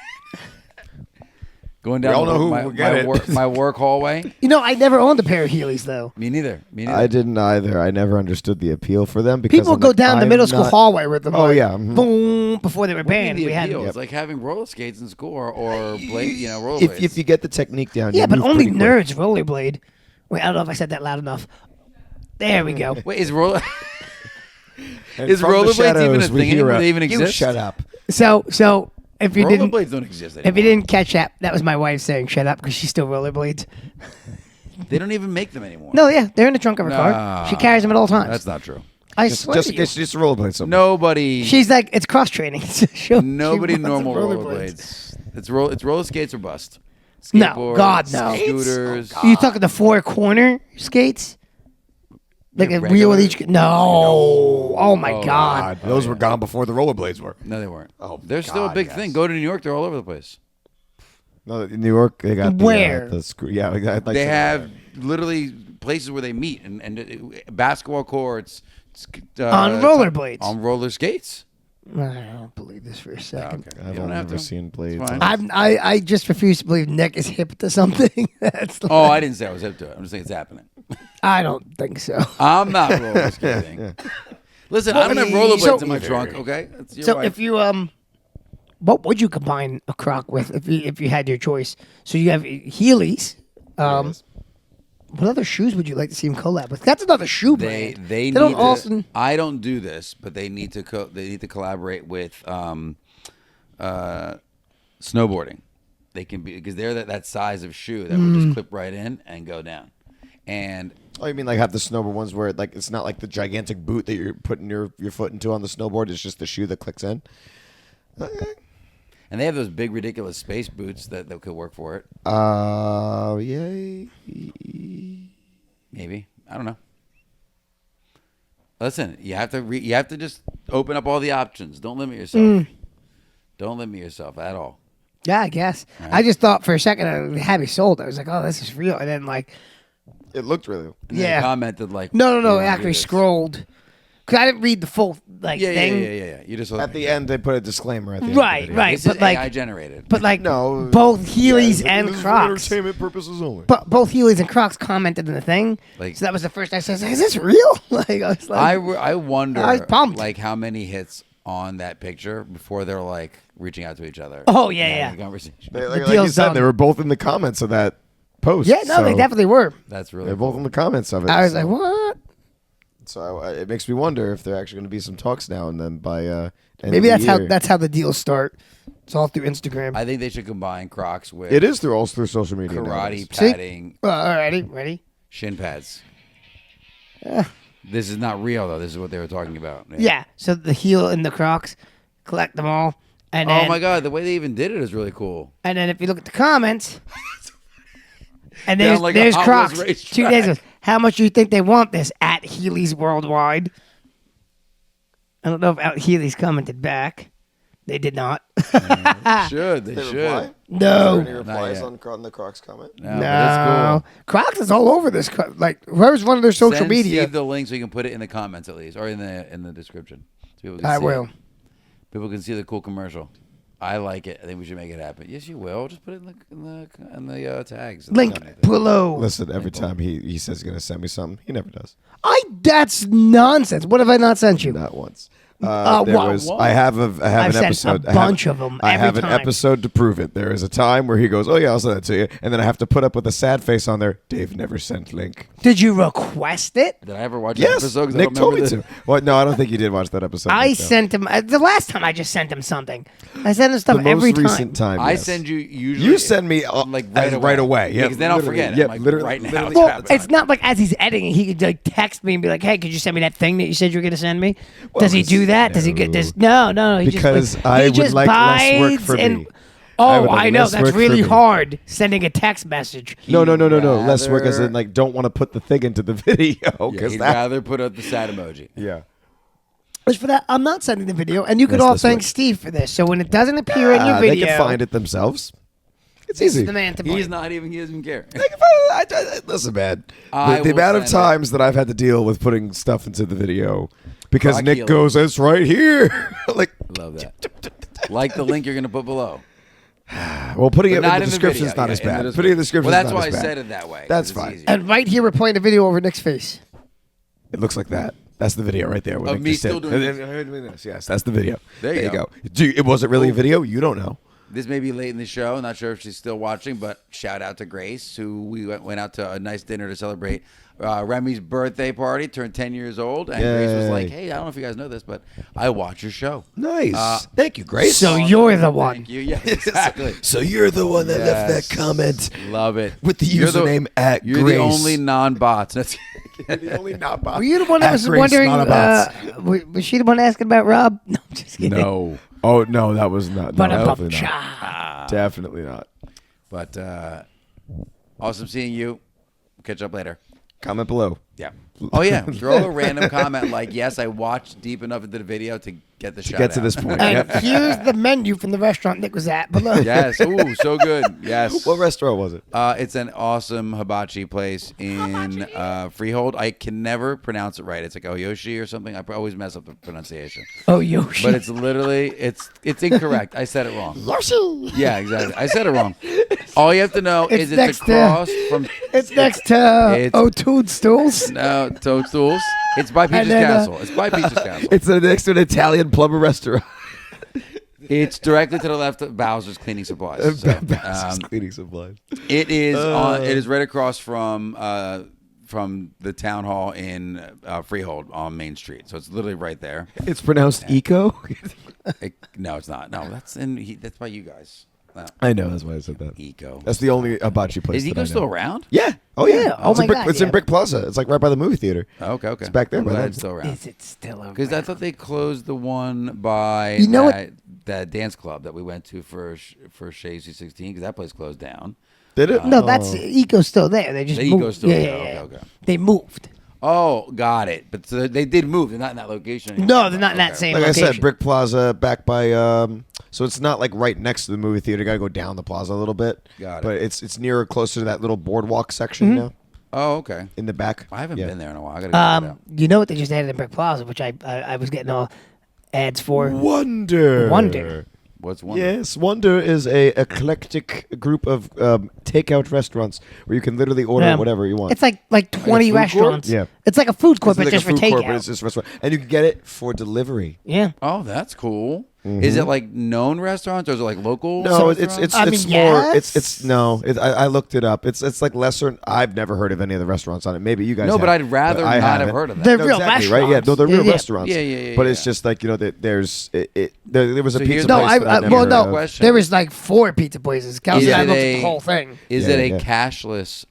Going down all know who my, would get it. my work hallway. You know, I never owned a pair of Heelys though. Me neither. I didn't either. I never understood the appeal for them because People I'm go like, down the I'm middle school not- hallway with them. Oh, like, yeah, mhm. boom! Before they were What do you banned, mean we the had. appeal? Yeah, It's like having roller skates in school or blade, rollerblades. If you get the technique down, you but move only pretty quick. nerds rollerblade. Wait, I don't know if I said that loud enough. There we go. Wait, is roller? And Is from the rollerblades even a shadows, we thing hear anymore? a, They even You exist? shut up. So if you didn't, Rollerblades don't exist anymore. if you didn't catch that was my wife saying "shut up" because she still rollerblades. They don't even make them anymore. No, yeah, they're in the trunk of her car. She carries them at all times. That's not true. I Just, swear just, to you. just rollerblade something. Nobody. She's like, it's cross training. Nobody She runs normal rollerblades. rollerblades. It's roller skates or bust. No, Skateboards, God, no. Scooters. You talking the four corner skates? Like Yeah, a wheel with regular- each. No. Oh my Oh, God. Those were gone before the rollerblades were. No, they weren't. Oh, they're still a God, big yes. thing. Go to New York; they're all over the place. No, in New York, they got Where? the screw. Yeah, like They have literally places where they meet and basketball courts On rollerblades. on roller skates. I don't believe this for a second. Okay. I've You don't have never to. seen blades. It's fine. I just refuse to believe Nick is hip to something. That's Oh, I didn't say I was hip to it. I'm just saying it's happening. I don't think so. I'm not roller skating. Listen, I don't have rollerblades so- in my trunk. Okay, that's your So wife. if you what would you combine a Croc with if you had your choice? So you have Heelys. What other shoes would you like to see him collab with? That's another shoe brand. They don't need also. to, I don't do this, but they need to collaborate with snowboarding. They can be because they're that size of shoe that will just clip right in and go down. And Oh, you mean like have the snowboard ones where like it's not like the gigantic boot that you're putting your foot into on the snowboard. It's just the shoe that clicks in. Okay. and they have those big ridiculous space boots that could work for it. Yay. Maybe I don't know. Listen, you have to just open up all the options. Don't limit yourself. Don't limit yourself at all. Yeah, I guess. I just thought for a second I had me sold. I was like, oh, this is real. And then like, It looked really. And Yeah. They commented like, no. "We I wanna do actually this." scrolled because I didn't read the full like Yeah, thing. yeah. You just At the end, they put a disclaimer. At the end Right, of the video. right. This but is like- AI generated. But like, No, both Heelys yeah, and this is for Crocs. entertainment purposes only. But both Heelys and Crocs commented in the thing. Like- So that was the first I said, is this real? Like I was like, I wonder I was pumped. like how many hits on that picture before they're like reaching out to each other. Oh, yeah, and yeah. having a conversation. Like you deal's said, done. they were both in the comments of that post. yeah, no, they so definitely were. That's really They're both cool. in the comments of it. I was so- like, what? So it makes me wonder if there are actually going to be some talks now and then by end Maybe of the year. that's how the deals start. It's all through Instagram. I think they should combine Crocs with It is through social media. karate nowadays. See? padding, Alrighty, ready? shin pads. This is not real though. This is what they were talking about. Yeah. So the heel and the Crocs, collect them all, and then, Oh my god, the way they even did it is really cool. And then if you look at the comments, and Down there's like a there's Hot Crocs. Wheels 2 days racetrack. ago. How much do you think they want this at Heelys Worldwide? I don't know if Heelys commented back. They did not. Should they They should? reply? No. Is there any replies yet. on the Crocs comment? No, but No. it's Crocs is all over this. Like whoever's one of their cool. social Send media. Steve the link so you can put it in the comments at least, or in the description. So people can I see will. it. People can see the cool commercial. I like it. I think we should make it happen. Yes, you will. Just put it in the tags. Link below. Listen, every time he says he's going to send me something, he never does. That's nonsense. What have I not sent you? Not once. There Whoa, was. whoa. I have an I've sent episode. a bunch of them I every have an time. episode to prove it. There is a time where he goes, "Oh yeah, I'll send that to you," and then I have to put up with a sad face on there. Dave never sent link. Did you request it? Did I ever watch that Yes, episode? 'Cause I Nick don't told me remember to. Well, no, I don't think you did watch that episode. I Nick, no. sent him the last time. I just sent him something. I sent him stuff the most every time. recent time. I yes. send you usually. You send me like right away. Yeah, because then I'll literally. forget. Yeah, I'm like, literally, right now. literally. Well, crap, it's not like as he's editing, he could like text me and be like, "Hey, could you send me that thing that you said you were going to send me?" Does he do that? Does he get this? No. He Because just, I he would just like less work bites for and, me. Oh, would like I know. less That's work for really me. hard. Sending a text message. No. Less work as rather- in like don't want to put the thing into the video Yeah, because he'd that. rather put up the sad emoji. Yeah. As for that, I'm not sending the video, and you could Yes, all this thank way. Steve for this. So when it doesn't appear in your They video, can find it themselves. It's this easy. is the man to blame. He doesn't even care. They can find it. Listen, man. I The will amount of send it. times that I've had to deal with putting stuff into the video because Croc Nick Heelys. goes, "It's right here." Like, Love that. Like the link you're going to put below. well, putting it But in not the in description is video. not as Yeah, in bad. the Putting it in the description Well, is that's not why I as bad. said it that way. That's 'cause it's fine. easier. And right here, we're playing a video over Nick's face. It looks like that. That's the video right there. what Of Nick me just did. still doing this. Yes, that's the video. There you go. It wasn't really a video. You don't know. This may be late in the show. Not sure if she's still watching, but shout out to Grace, who we went out to a nice dinner to celebrate Remy's birthday party. Turned 10 years old, and Grace was like, Yay. "Hey, I don't know if you guys know this, but I watch your show." Nice. Thank you, Grace. So you're the one. Thank you. Yes, exactly. So you're the one that left Yes. that comment Love it. with the You're username at You're Grace. the only non-bots. That's the only not bot. Were you the one that At was Grace, wondering? not about. Was she the one asking about Rob? No, I'm just kidding. no. Oh no, that was not. But No, a definitely not. cha. Definitely not. But awesome seeing you. Catch up later. Comment below. Yeah. Oh yeah. Throw a random comment like, "Yes, I watched deep enough into the video to get the shout Get to out." this point. And Yep. here's the menu from the restaurant Nick was at below. Yes. Ooh, so good. Yes. What restaurant was it? It's an awesome hibachi place in Freehold. I can never pronounce it right. It's like Oyoshi or something. I always mess up the pronunciation. Oh, Yoshi. But it's literally it's incorrect. I said it wrong. Yoshi. Yeah, exactly. I said it wrong. All you have to know It's is it's next to- across from It's next to It's- O'Toole Stools. no Toadstools. It's by Peach's then, Castle. It's by Peach's Castle. It's next to an Italian plumber restaurant. It's directly to the left of Bowser's Cleaning Supplies. So, Cleaning supplies. it is it is right across from the town hall in Freehold on Main Street. So it's literally right there. It's pronounced eco. No, it's not. No, that's that's by you guys. No. I know. That's why I said that. Eco. That's the only hibachi place. Is that I Eco know. still around? Yeah. Oh yeah. Yeah. Oh it's my in Brick, God, It's in yeah. Brick Plaza. It's like right by the movie theater. Okay. It's back there I'm by glad them. it's still around. Is it still around? Because I thought they closed the one by You know that dance club that we went to for Shea C16 because that place closed down. Did it? No, that's Eco's still there. They just The moved. Eco's still yeah, there. yeah, yeah. Okay. They moved. Oh, got it. But so they did move. They're not in that location anymore. No, they're not in that Okay. same Like location. I said, Brick Plaza back by. So it's not like right next to the movie theater. You gotta go down the plaza a little bit. Got it. But it's nearer, closer to that little boardwalk section now Oh, okay. in the back. I haven't Yeah. been there in a while. I gotta go check it out. You know what they just added in Brick Plaza, which I was getting all ads for. Wonder. Wonder. What's one? Yes, Wonder is a eclectic group of takeout restaurants where you can literally order Yeah. whatever you want. It's like 20 food court? restaurants. Yeah. It's like a food court, It's but like just a for food court, but takeout. it's just a restaurant, and you can get it for delivery. Yeah. Oh, that's cool. Is it like known restaurants or is it like local? Mm-hmm. No, it's restaurants? I it's mean, more. yes. It's no. I looked it up. It's like lesser. I've never heard of any of the restaurants on it. Maybe you guys. No, but have, I'd rather I not have haven't. heard of that. They're No, real exactly, restaurants. right? Yeah, no, they're real Yeah. restaurants. Yeah. But it's just like there's there was a So here's pizza the- place. No, that I've never well, heard no. of. Question. There was like 4 pizza places. Kelsey and I it looked at a- the whole thing. Is Yeah, it a yeah. cashless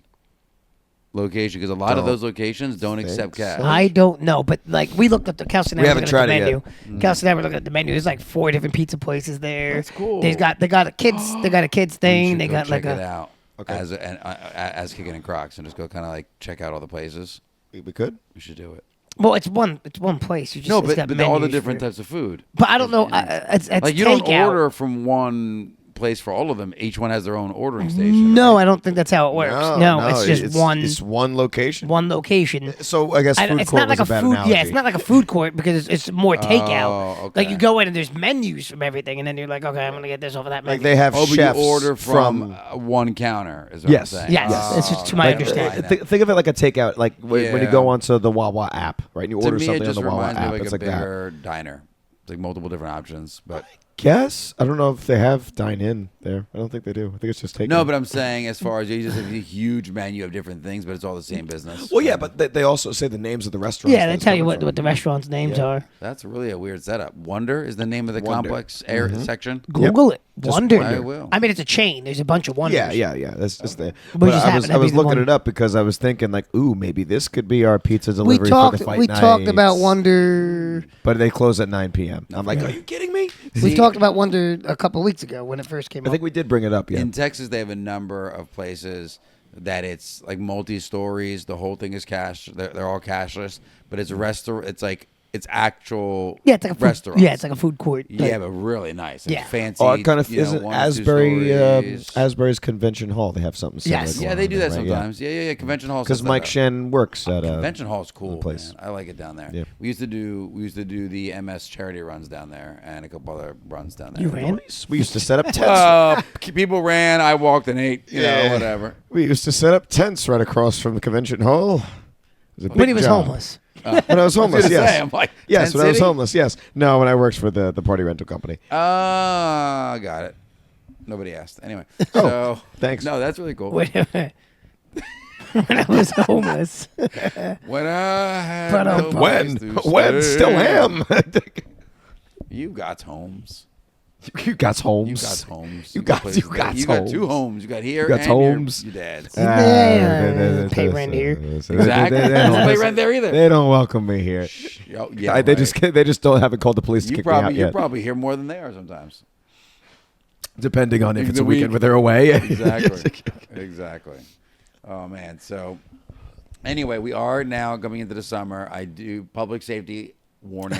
location? Because a lot of Don't those locations don't think accept cash. so. I don't know, but like we looked at the Kelsey and I We were haven't looking at the tried it menu. yet. Kelsey and I were looking at the menu. There's like 4 different pizza places there. That's cool. They got a kids. They got a kids You thing. should They go got like check it a. out as Kickin and Crocs and just go kind of like check out all the places. We could. We should do it. Well, it's one place. You just No, it's but, got but all the menus different for- types of food. But I don't know. It's Like you don't takeout. order from one place for all of them. Each one has their own ordering station. No, I don't think that's how it works. No, it's just one It's one location. location. So I guess food It's court not like was a bad food. analogy. Yeah, it's not like a food court because it's more takeout. okay. Like you go in and there's menus from everything, and then you're like, okay, I'm gonna get this over that menu. Like they have Oh, but chefs you order from one counter. Is what Yes. I'm saying. Yes, Oh, it's just to my Like, understanding. think of it like a takeout, like when you Yeah. go onto the Wawa app, right? And you To order me, it something on just the Wawa reminds me app. of like It's a like that. bigger diner. It's like multiple different options, but Guess I don't know if they have dine in there. I don't think they do. I think it's just takeout. no. But I'm saying as far as you just have a huge menu of different things, but it's all the same business. Well, yeah, but they also say the names of the restaurants. Yeah, that they it's tell you coming what from. the restaurants' names Yeah. are. That's really a weird setup. Wonder is the name of the Wonder. complex area section. Google it. Just Wonder. Wonder. I will. I mean, it's a chain. There's a bunch of Wonders. Yeah. That's just the. We But just I happen was to I was be the looking one- it up because I was thinking like, ooh, maybe this could be our pizza We delivery talked. for the fight We talked about nights. Wonder. But they close at 9 p.m. I'm like, are you kidding me? We talked about Wonder a couple of weeks ago when it first came I up. think we did bring it up. Yeah. In Texas, they have a number of places that it's like multi-stories. The whole thing is cash. They're all cashless, but it's a restaurant. It's like it's actual Yeah, it's like a food, restaurant. yeah, it's like a food court. Yeah, but really nice. Like Yeah. fancy. Oh, it kind of you know, isn't 1 or 2 Asbury stories. Asbury's Convention Hall. They have something similar. Yes. going Yeah, they on do there, that right? sometimes. Yeah. Convention halls. Because Mike Shen works at Convention hall is cool. place. Man. I like it down there. Yeah. We used to do the MS charity runs down there and a couple other runs down there. You ran? We used to set up tents. People ran. I walked and ate. You know, whatever. We used to set up tents right across from the convention hall. It was a when big he was job. homeless. When I was homeless, gonna yes. say, I'm like, yes, Tent when I was City? homeless, yes. No, when I worked for the party rental company. Got it. Nobody asked. Anyway. So thanks. No, that's really cool. When I was homeless. When I had But, no place to When? stay. Still am. You got homes. You got homes. You got homes. You got places to homes. stay. You got 2 homes. You got here You got and homes. your dad's. Yeah, pay rent here. Exactly. They don't pay rent there either. They don't welcome me here. Oh, yeah, They right. just don't haven't called the police to You kick me out probably you're yet. probably here more than they are sometimes. Depending on if During it's the a weekend week. where they're away. Exactly. Oh man. So anyway, we are now coming into the summer. I do public safety warning.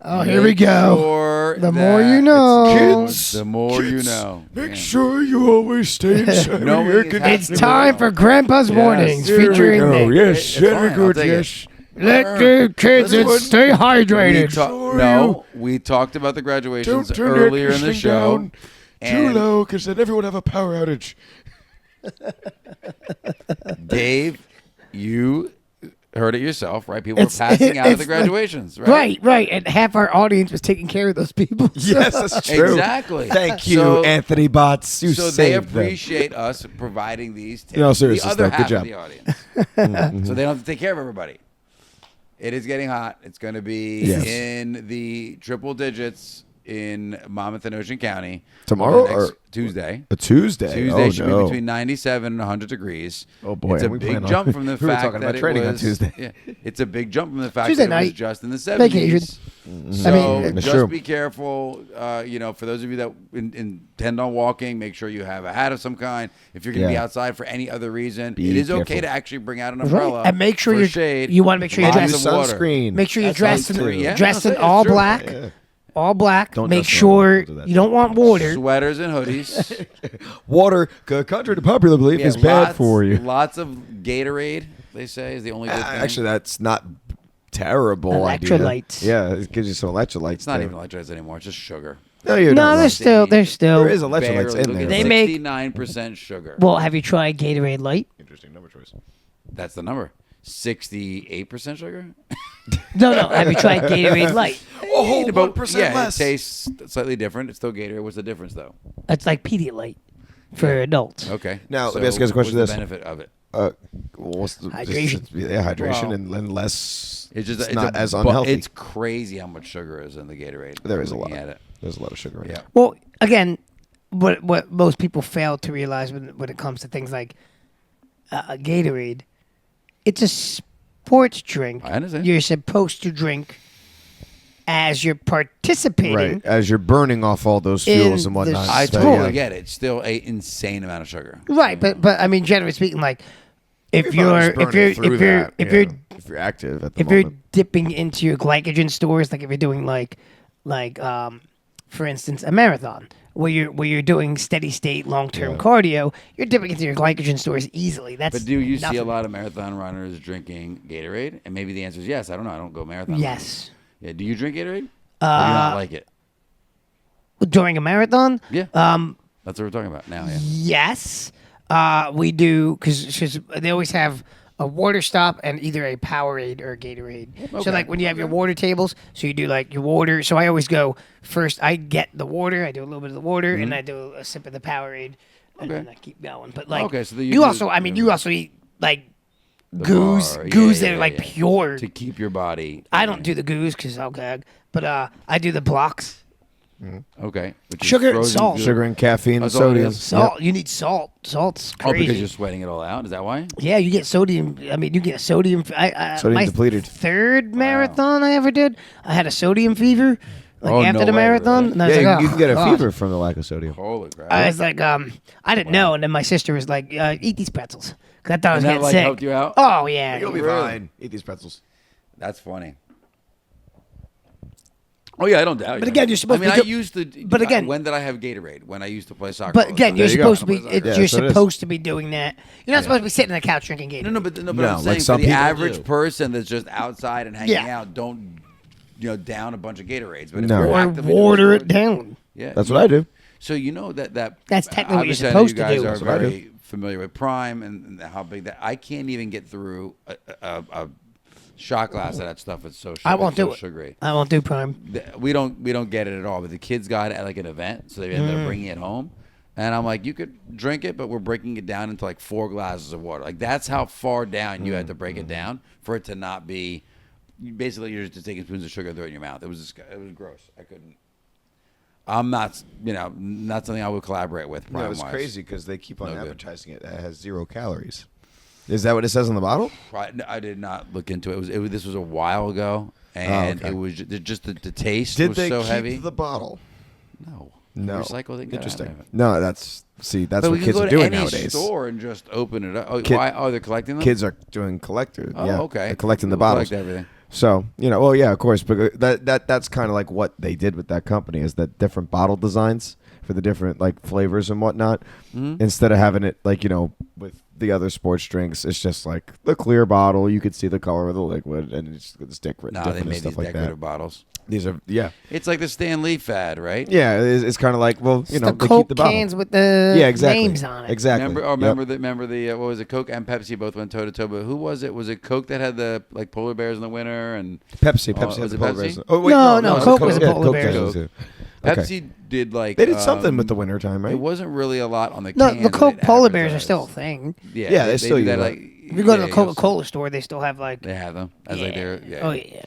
Oh, here we go. Sure The that more you it's know. good. Kids, The more you kids, know. Make Yeah. sure you always stay inside. Knowing your it's condition. It's time for Grandpa's Warnings Here we featuring go. Nick. Yes, It's very fine, I'll good. take it. Yes. Let the kids stay We hydrated. we talked about the graduations Don't turn the air earlier in the conditioning show. down too and low, because then everyone have a power outage. Dave, you heard it yourself, right? People were passing out at the it's graduations, right? Right. And half our audience was taking care of those people. Yes, that's true. Exactly. Thank you, So- Anthony Bots. You So they saved them. appreciate us providing these tips. No, seriously, the other Steph, good half of job. the audience. So they don't have to take care of everybody. It is getting hot. It's going to be Yes. in the triple digits in Monmouth and Ocean County. Tomorrow next or- Tuesday? A Tuesday. Tuesday Oh, should no. be between 97 and 100 degrees. Oh, boy, it's a and we big plan on- jump from the we were fact talking that about it training on was, Tuesday. Yeah, it's a big jump from the fact Tuesday that it was night. just in the 70s. Vacation. So I mean, That's just true. be careful. For those of you that intend on walking, make sure you have a hat of some kind. If you're going to be Yeah. outside for any other reason, Be it is okay careful. to actually bring out an Right. umbrella. And make sure for you're shade. you want to make sure you're Lots dressed of water. sunscreen. Make sure you're That's dressed sunscreen, in yeah. dressed No, in it's all true. black. Yeah. All black. Don't Make dress sure normal. Don't do that. you don't want water. Sweaters and hoodies. Water, contrary to popular belief, Yeah, is bad lots- for you. Lots of Gatorade, they say, is the only good thing. Actually, that's not terrible. idea. Electrolytes. Yeah, it gives you some electrolytes. it's not there. even electrolytes anymore. It's just sugar. No, you're No, not there's wrong. still There is electrolytes Barely. in Look there. at They but- make- 69% sugar. Well, have you tried Gatorade Light? Interesting number choice. That's the number. 68% sugar? No. Have you tried Gatorade Light? A whole About- 1% yeah, less. it tastes slightly different. It's still Gatorade. What's the difference, though? It's like Pedialyte for adults. Okay. Now, let me ask you guys a question What's of the this. benefit of it? What's the Hydration. hydration Well, and less. It's just it's not as bu- unhealthy. It's crazy how much sugar is in the Gatorade. There is a Looking lot. at it. There's a lot of sugar in Yeah. it. Well, again, what most people fail to realize when it comes to things like Gatorade, it's a sports drink. I understand. You're supposed to drink as you're participating. Right, as you're burning off all those In fuels and the whatnot. I So, totally yeah. get it. It's still an insane amount of sugar. Right, but I mean, generally speaking, like if Your body's you're burning through that, if yeah, you're if you're active at the if you're moment. dipping into your glycogen stores, like if you're doing like for instance a marathon where you're doing steady state long term Yeah. cardio, you're dipping into your glycogen stores easily. That's But do you see a nothing. lot of marathon runners drinking Gatorade? And maybe the answer is yes. I don't know. I don't go marathon. running. Yes. Yeah. Do you drink Gatorade? Or do you not like it? During a marathon? Yeah. That's what we're talking about now. Yeah. Yes. We do because they always have a water stop and either a Powerade or a Gatorade. Okay. So like when you have your water tables, so you do like your water. So I always go first. I get the water. I do a little bit of the water, and I do a sip of the Powerade, and then I keep going. But like, Okay, so you do- also, I mean, you also eat like goose bar. that are like Yeah. pure. To keep your body. I don't do the goose because I'll gag, but I do the blocks. Okay. Which is Sugar and frozen salt. goo. Sugar and caffeine and That's all it sodium. is. Salt. You need salt. Salt's Oh, crazy. because you're sweating it all out. Is that why? Yeah, you get sodium. I mean, you get sodium. Sodium my depleted. third marathon I ever did, I had a sodium fever. Like Oh, after no the way, marathon, really? and I was Yeah, like, you oh, can get a God. fever from the lack of sodium. Holy crap. I was like, I didn't know, and then my sister was like, eat these pretzels, because I thought I was And that, getting like, sick. helped you out? Oh yeah, You'll be Really? fine. Eat these pretzels. That's funny. Oh yeah, I don't doubt you. But again, you're supposed I mean, to I do- used to. but again- when did I have Gatorade? When I used to play soccer. But all the again, time. you're There you go. supposed to be. Yeah, You're so it is. supposed to be doing that. You're not supposed to be sitting on the couch drinking Gatorade. No, but No, I'm saying like some for the people average do. person that's just outside and hanging Yeah. out, don't down a bunch of Gatorades. But if No. you're or actively doing water it sports- down. Yeah, That's what I do. So you know that That's technically what you're obviously I know supposed to you guys do. are That's what I do. very familiar with Prime and how big that. I can't even get through a shot glass of that stuff. It's so. I won't it's so do it. Sugary. I won't do Prime. We don't get it at all. But the kids got it at like an event, so they ended up bringing it home. And I'm like, you could drink it, but we're breaking it down into like 4 glasses of water. Like that's how far down you had to break it down for it to not be. Basically, you're just taking spoons of sugar and throw it in your mouth. It was gross. I couldn't. I'm not, not something I would collaborate with. No, it's Prime-wise. crazy because they keep on No good. advertising it. It has 0 calories. Is that what it says on the bottle? I did not look into it. This was a while ago, and okay. it was just the taste Did was they so keep the the bottle? No. No. Recycle it. Interesting. No, that's that's But we what can kids go are to doing any nowadays. store and just open it up. Oh, Kid- why? Oh, they're collecting them. Kids are doing collector. Oh, yeah, okay. They're collecting the We'll bottles. collect everything. So well, yeah, of course, but that's kind of like what they did with that company is that different bottle designs for the different like flavors and whatnot. Mm-hmm. Instead of having it like with the other sports drinks, it's just like the clear bottle. You could see the color of the liquid, and it's different. No, different they and made stuff these like decorative that. bottles. These are It's like the Stan Lee fad, right? yeah. It's kind of like well, It's they the keep Coke the bottle. cans with the Yeah, exactly. names on it. Exactly. Remember the what was it? Coke and Pepsi both went toe to toe. But who was it? Was it Coke that had the like polar bears in the winter and Pepsi. Oh, Pepsi was has the it polar Pepsi? bears. Oh wait, No, no, Coke was a yeah, polar Coke bear. does it too. Okay. Pepsi did like They did something with the winter time, right? It wasn't really a lot on the No, cans the that Coke they'd polar bears are advertised. still a thing. Yeah, they still do use that. that. Like, If you go to yeah, the Coca-Cola store, they still have like They have them as like their yeah. Oh yeah.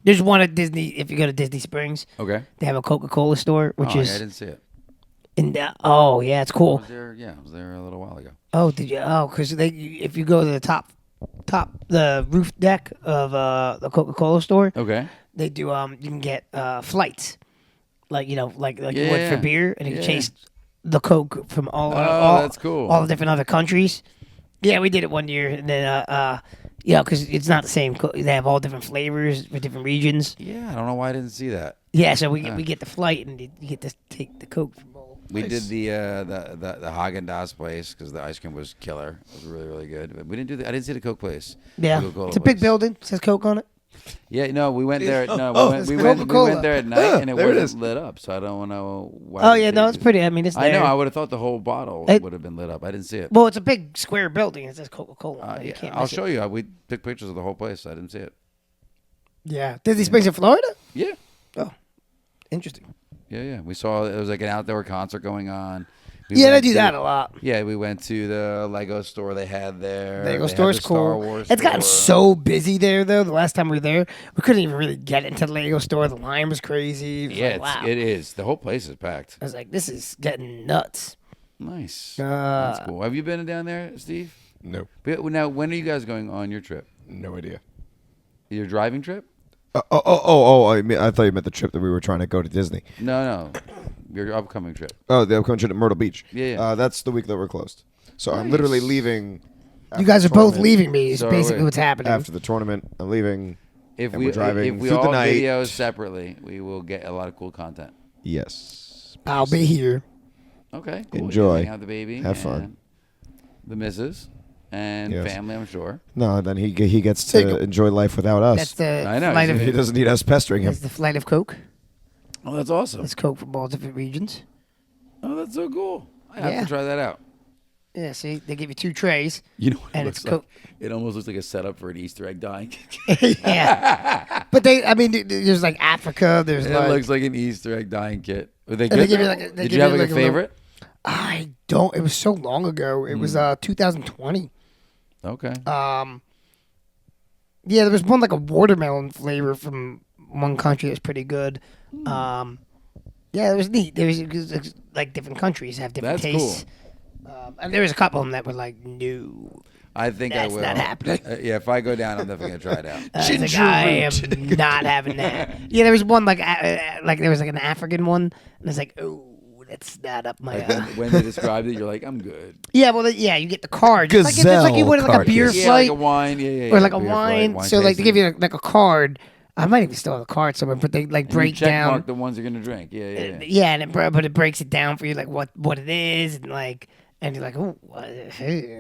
There's one at Disney. If you go to Disney Springs, Okay. they have a Coca-Cola store, which Oh, is yeah, I didn't see it. in the, oh yeah, it's cool. I was there a little while ago. Oh, did you? Oh, because if you go to the top, the roof deck of the Coca-Cola store, Okay. they do. You can get flights, like you would for Yeah. beer, and you can Yeah. chase the Coke from all that's cool. all the different other countries. Yeah, we did it one year, and then because it's not the same. They have all different flavors for different regions. Yeah, I don't know why I didn't see that. Yeah, so we get the flight, and you get to take the Coke from all. We did the Haagen-Dazs place because the ice cream was killer. It was really, really good. But we didn't do I didn't see the Coke place. Yeah, The Coca-Cola it's a big place. building. It says Coke on it. Yeah, no, we went there. No, Oh, we it's went Coca-Cola. there at night and it there it wasn't is. lit up. So I don't know why. Oh they yeah, no, it's didn't- pretty. I mean, it's there. I know. I would have thought the whole bottle It- would have been lit up. I didn't see it. Well, it's a big square building. It says Coca-Cola. You Yeah, can't I'll miss show it. you. We took pictures of the whole place. I didn't see it. Yeah, Disney Springs in Florida. Yeah, Oh, interesting. yeah. We saw it was like an outdoor concert going on. We Yeah, they went do to- that a lot. Yeah, we went to the Lego store they had there. Lego They had store's the Star cool. Wars It's gotten store. so busy there, though. The last time we were there, we couldn't even really get into the Lego store. The line was crazy. It was Yeah, like, wow. it is. The whole place is packed. I was like, this is getting nuts. Nice. Uh, That's cool. Have you been down there, Steve? No, Now, when are you guys going on your trip? no idea. Your driving trip? I thought you meant the trip that we were trying to go to Disney. No. Your upcoming trip. Oh, the upcoming trip to Myrtle Beach. Yeah. That's the week that we're closed. So I'm Nice. literally leaving. You guys are after the both tournament. leaving me. Is So are basically we. what's happening. After the tournament. I'm leaving. If And we we're driving if we through the all night. videos separately, we will get a lot of cool content. Yes. I'll be here. Okay. Cool. Enjoy. You hang out with the baby. Have fun. and The missus and Yes. family, I'm sure. No, then he gets There you to go. enjoy life without us. That's the I know, flight he's of He doesn't need us pestering him. that's the flight of Coke. Oh, that's awesome. It's Coke from all different regions. Oh, that's so cool. I have Yeah. to try that out. Yeah, see, they give you 2 trays. You know what And it it's looks like? It almost looks like a setup for an Easter egg dying. Yeah. But there's like Africa. There's It like. looks like an Easter egg dying kit. Were they they good? give you though? like Did you have like a favorite? I don't. It was so long ago. It was 2020. Okay. Yeah, there was one like a watermelon flavor from one country that was pretty good. Yeah, it was neat. There was like different countries have different That's tastes. And there was a couple of them that were like new. I think That's I will. not happening. Yeah, if I go down, I'm definitely gonna try it out. I was like, I am not having that. Yeah, there was one like there was like an African one, and it's like, oh, that's not up my. When they described it, you're like, I'm good. Yeah, well, yeah, you get the card. Just like you would at like a beer Gazelle flight Yeah, like a wine. Yeah. or like a beer wine. flight, So like they give tasting. you like a card. I might even still have a card somewhere, but they like And you break check down. mark the ones you're gonna drink. Yeah. Yeah, and but it breaks it down for you, like what it is, and like, and you're like, oh,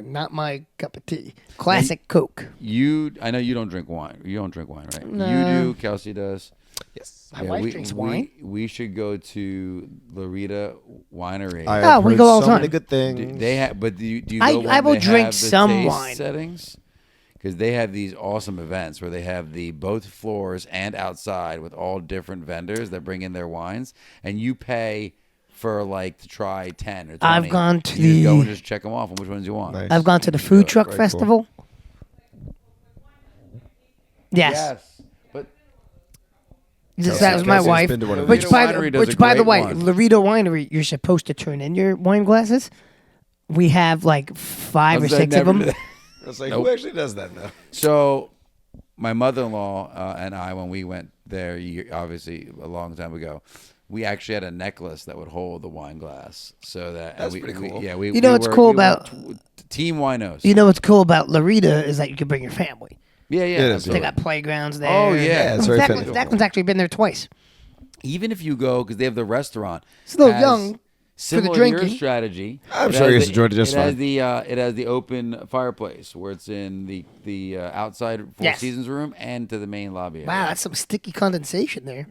not my cup of tea. Classic Coke. I know you don't drink wine. You don't drink wine, right? No. You do. Kelsey does. Yes. My wife drinks wine. We should go to Loretta Winery. I Oh, have we heard go all the so many time. good things. They have, but do you I- go when I will they drink have the some taste wine. settings? Because they have these awesome events where they have the both floors and outside with all different vendors that bring in their wines, and you pay for like to try 10 or 20. I've gone to you just go the- and just check them off on which ones you want. Nice. I've gone to the food truck very cool. festival. Yes. But That was my Kelsey's wife. been to one of Which these. by Winery the, does a which by the great way, one. Loretta Winery, you're supposed to turn in your wine glasses. We have like 5 or 6 of them. I was like, Nope. who actually does that now? So, my mother-in-law and I, when we went there, obviously a long time ago, we actually had a necklace that would hold the wine glass, so that That's we, pretty we- cool. yeah, we. You know we what's were- cool we were about- Team Winos? You know what's cool about Loretta is that you can bring your family. Yeah. It is, They absolutely. got playgrounds there. Oh, yeah, it's very That one's actually been there twice. Even if you go, because they have the restaurant. It's a little has young Similar drinking. to your strategy. I'm It sure has he's the- enjoyed it just fine. It has the open fireplace where it's in the outside Four Yes. Seasons room and to the main lobby area. Wow, that's some sticky condensation there.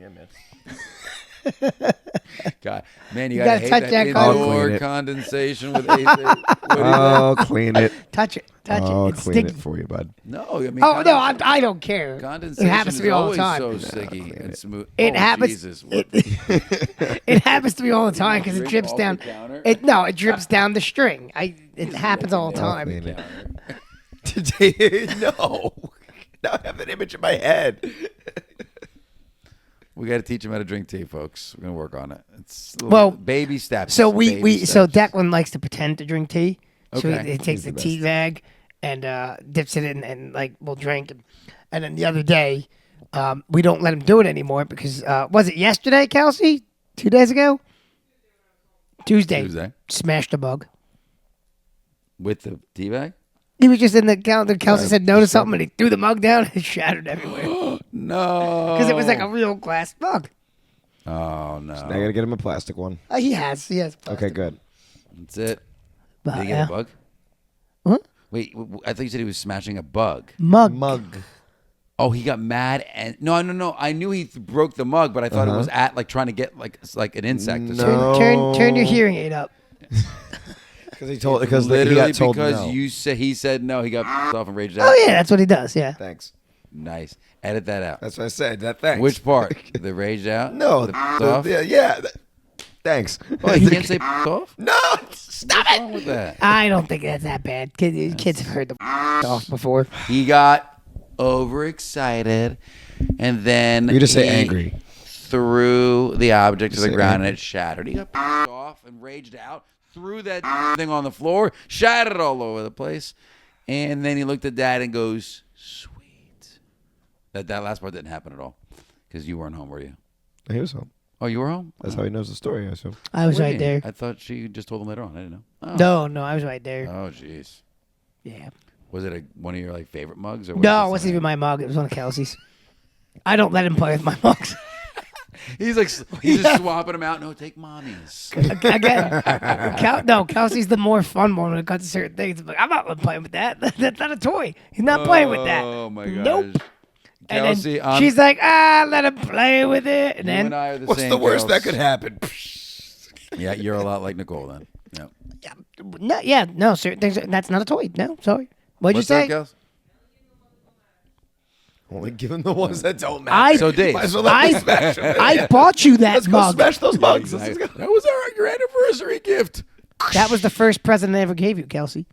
God, man, you You gotta gotta hate touch that that indoor Clean it. condensation with AC. What is that? Oh, clean it. Touch it. Oh, It's clean sticky. it for you, bud. No, I mean. Oh no, I don't care. It Condensation happens to is me all the always time. so sticky and smooth. It Oh, happens. Jesus. It happens to me all the time because it Drink drips off the down. counter? It drips down the string. It happens all the Oh, time. clean it. No. Now I have an image in my head. We got to teach him how to drink tea, folks. We're gonna work on it. It's Well, baby steps. So baby so steps. Declan likes to pretend to drink tea. So Okay. he takes He's the the tea bag and dips it in and like we'll drink. And then the other day, we don't let him do it anymore because was it yesterday, Kelsey? 2 days ago? Tuesday. Smashed a mug. with the tea bag. He was just in the counter. Kelsey said no to something and he threw the mug down and it shattered everywhere. No, Because it was like a real glass mug. Oh no, Now I gotta get him a plastic one. He has. Okay, good. that's it. But, Did he get a bug? What? Wait, I thought you said he was smashing a bug. Mug. Oh, he got mad and no. I knew he broke the mug, but I thought it was at like trying to get like an insect. Or something. No. Turn your hearing aid up. Because he he Literally got told because no. he said no. He got off and raged out. Oh yeah, that's what he does. Yeah. Thanks. Nice. Edit that out. That's what I said. That thanks. Which part? The raged out? No. The off? Yeah. Thanks. Oh, you can't say off? No. Stop What's wrong with that? I don't think that's that bad. Kids have heard the off before. He got overexcited, and then You just say he angry. threw the object to the Say ground angry. and it shattered. He got off and raged out, threw that thing on the floor, shattered it all over the place, and then he looked at Dad and goes, "Sweet." That last part didn't happen at all because you weren't home, were you? He was home. Oh, you were home. That's how he knows the story, I assume. I was What do right you there. mean? I thought she just told him later on. I didn't know. Oh. No, I was right there. Oh, jeez. Yeah. Was it one of your like favorite mugs? Or was No, it this wasn't even my mug. It was one of Kelsey's. I don't let him play with my mugs. He's like he's just swapping them out. No, take mommy's. Again, Kelsey's the more fun one when it comes to certain things. I'm like, I'm not playing with that. That's not a toy. He's not playing with that. Oh my gosh. Nope. And then Kelsey, she's like, let him play with it. And you then and I are the What's same the worst girls. that could happen? Yeah, you're a lot like Nicole then. Yeah. No, certain things. That's not a toy. No, sorry. What'd What's you say? that, Kels? Only give him the ones that don't matter. So, Dave, Might as well let me smash 'em. I bought you that Let's go mug. smash those mugs. Let's That go. was your anniversary gift. That was the first present I ever gave you, Kelsey.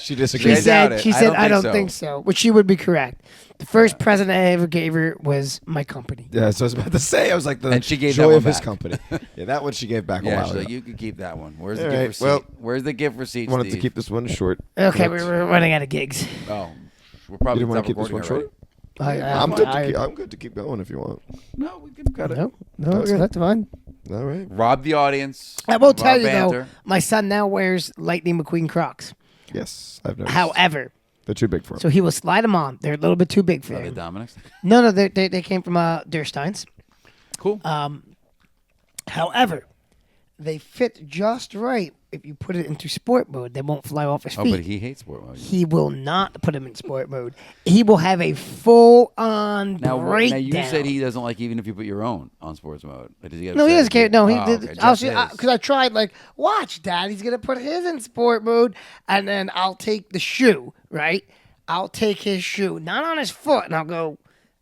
She disagrees. I doubt it. She I said, don't I don't think think so. Which she would be correct. The first present I ever gave her was my company. Yeah, so I was about to say, I was like the And she gave that joy one of his back. company. Yeah, that one she gave back a Yeah, while she's ago. like, you can keep that one. Where's the All gift right, receipt? well, Where's the gift receipt, Wanted to Steve? keep this one short. Okay, but we're running out of gigs. Oh, we're You probably didn't want stop to keep this one recording short? already. I'm good to keep going if you want. No, we can cut it. No, That's that's fine. All right. Rob the audience. I will Rob tell you banter. though, my son now wears Lightning McQueen Crocs. Yes, I've noticed. However, They're too big for him. so he will slide them on. They're a little bit too big for Are they him. Dominic's? No, they came from Durstein's. Cool. However, they fit just right if you put it into sport mode. They won't fly off his Oh, feet. but he hates sport mode. He will not put him in sport mode. He will have a full-on Now breakdown. you said he doesn't like even if you put your own on sports mode. Like, does he get No, he upset doesn't if care. you- No, he. Oh, okay, I'll just see his. because I tried. Like, watch, Dad. He's gonna put his in sport mode, and then I'll take the shoe. Right. I'll take his shoe, not on his foot, and I'll go,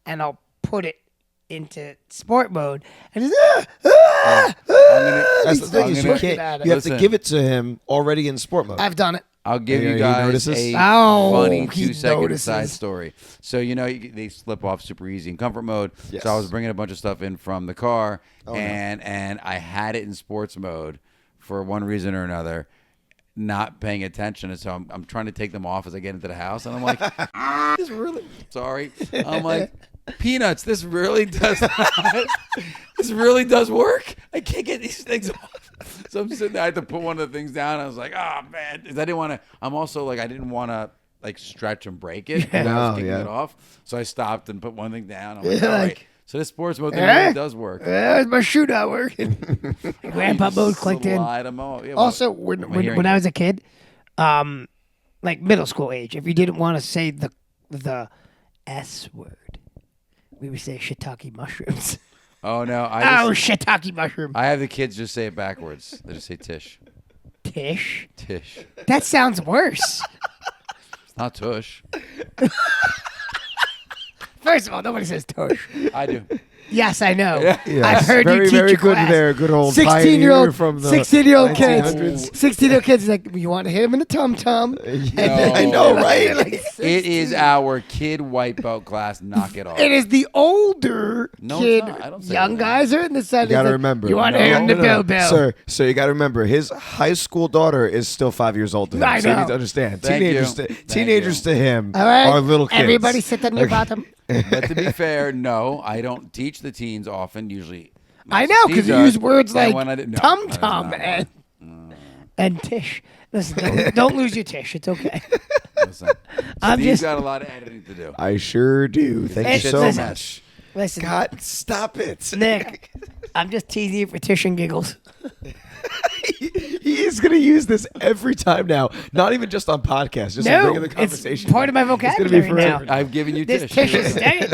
and I'll put it into sport mode, and he's That's the thing is you looking can't. at it. You have to Listen. give it to him already in sport mode. I've done it. I'll give Yeah, you he guys notices? a Oh, funny he 2-second notices. side story. So they slip off super easy in comfort mode. Yes. So I was bringing a bunch of stuff in from the car, no. and I had it in sports mode for one reason or another, not paying attention. And so I'm trying to take them off as I get into the house, and I'm like, this really sorry. I'm like, Peanuts, this really does not, this really does work. I can't get these things off. So I'm sitting there. I had to put one of the things down. I was like, oh man, 'cause I didn't want to. I'm also like, I didn't want to like stretch and break it. Yeah. I No, was kicking yeah. it off. So I stopped and put one thing down. I'm like, Yeah, all right. like, So this sports mode thing eh? really does work. My shoe not working. Grandpa mode clicked in. Slide 'em all. Yeah, well, Also, my when hearing I was a kid, like middle school age, if you didn't want to say the S word, we would say shiitake mushrooms. Oh no, Oh, shiitake mushroom. I have the kids just say it backwards. They just say Tish. Tish. Tish. That sounds worse. It's not Tush. First of all, nobody says tush. I do. Yes, I know. Yes. I've heard Very, you teach very a good class. there. Good old 16-year-old pioneer from the 16-year-old kids. 1900s. 16-year-old kids is like, you want to hit him in the tum-tum. I know, right? Like, It is our kid white belt class. Knock it off. it is the older No, it's kid. not. I don't say Young that. guys are in the side. You gotta remember. You want to hit him the bill. Sir, you gotta remember, his high school daughter is still 5 years old to him. I So you know. need to understand. Thank Teenagers, you. to, Thank teenagers you. to him All right. are little kids. Everybody sit on your bottom. But to be fair, no, I don't teach the teens often. Usually, I know, because Steve you use does. words And like when I did- no, tum that is tum not and tish. Listen, don't lose your tish. It's okay. Listen, I'm Steve's just got a lot of editing to do. I sure do. Thank you It's so listen. much. listen, God, stop it. Nick. I'm just teasing you for tish and giggles. He is going to use this every time now. Not even just on podcasts, just No, bringing the it's conversation. part of my It's gonna be vocabulary now. forever. I've given you This Tish. tish is staying.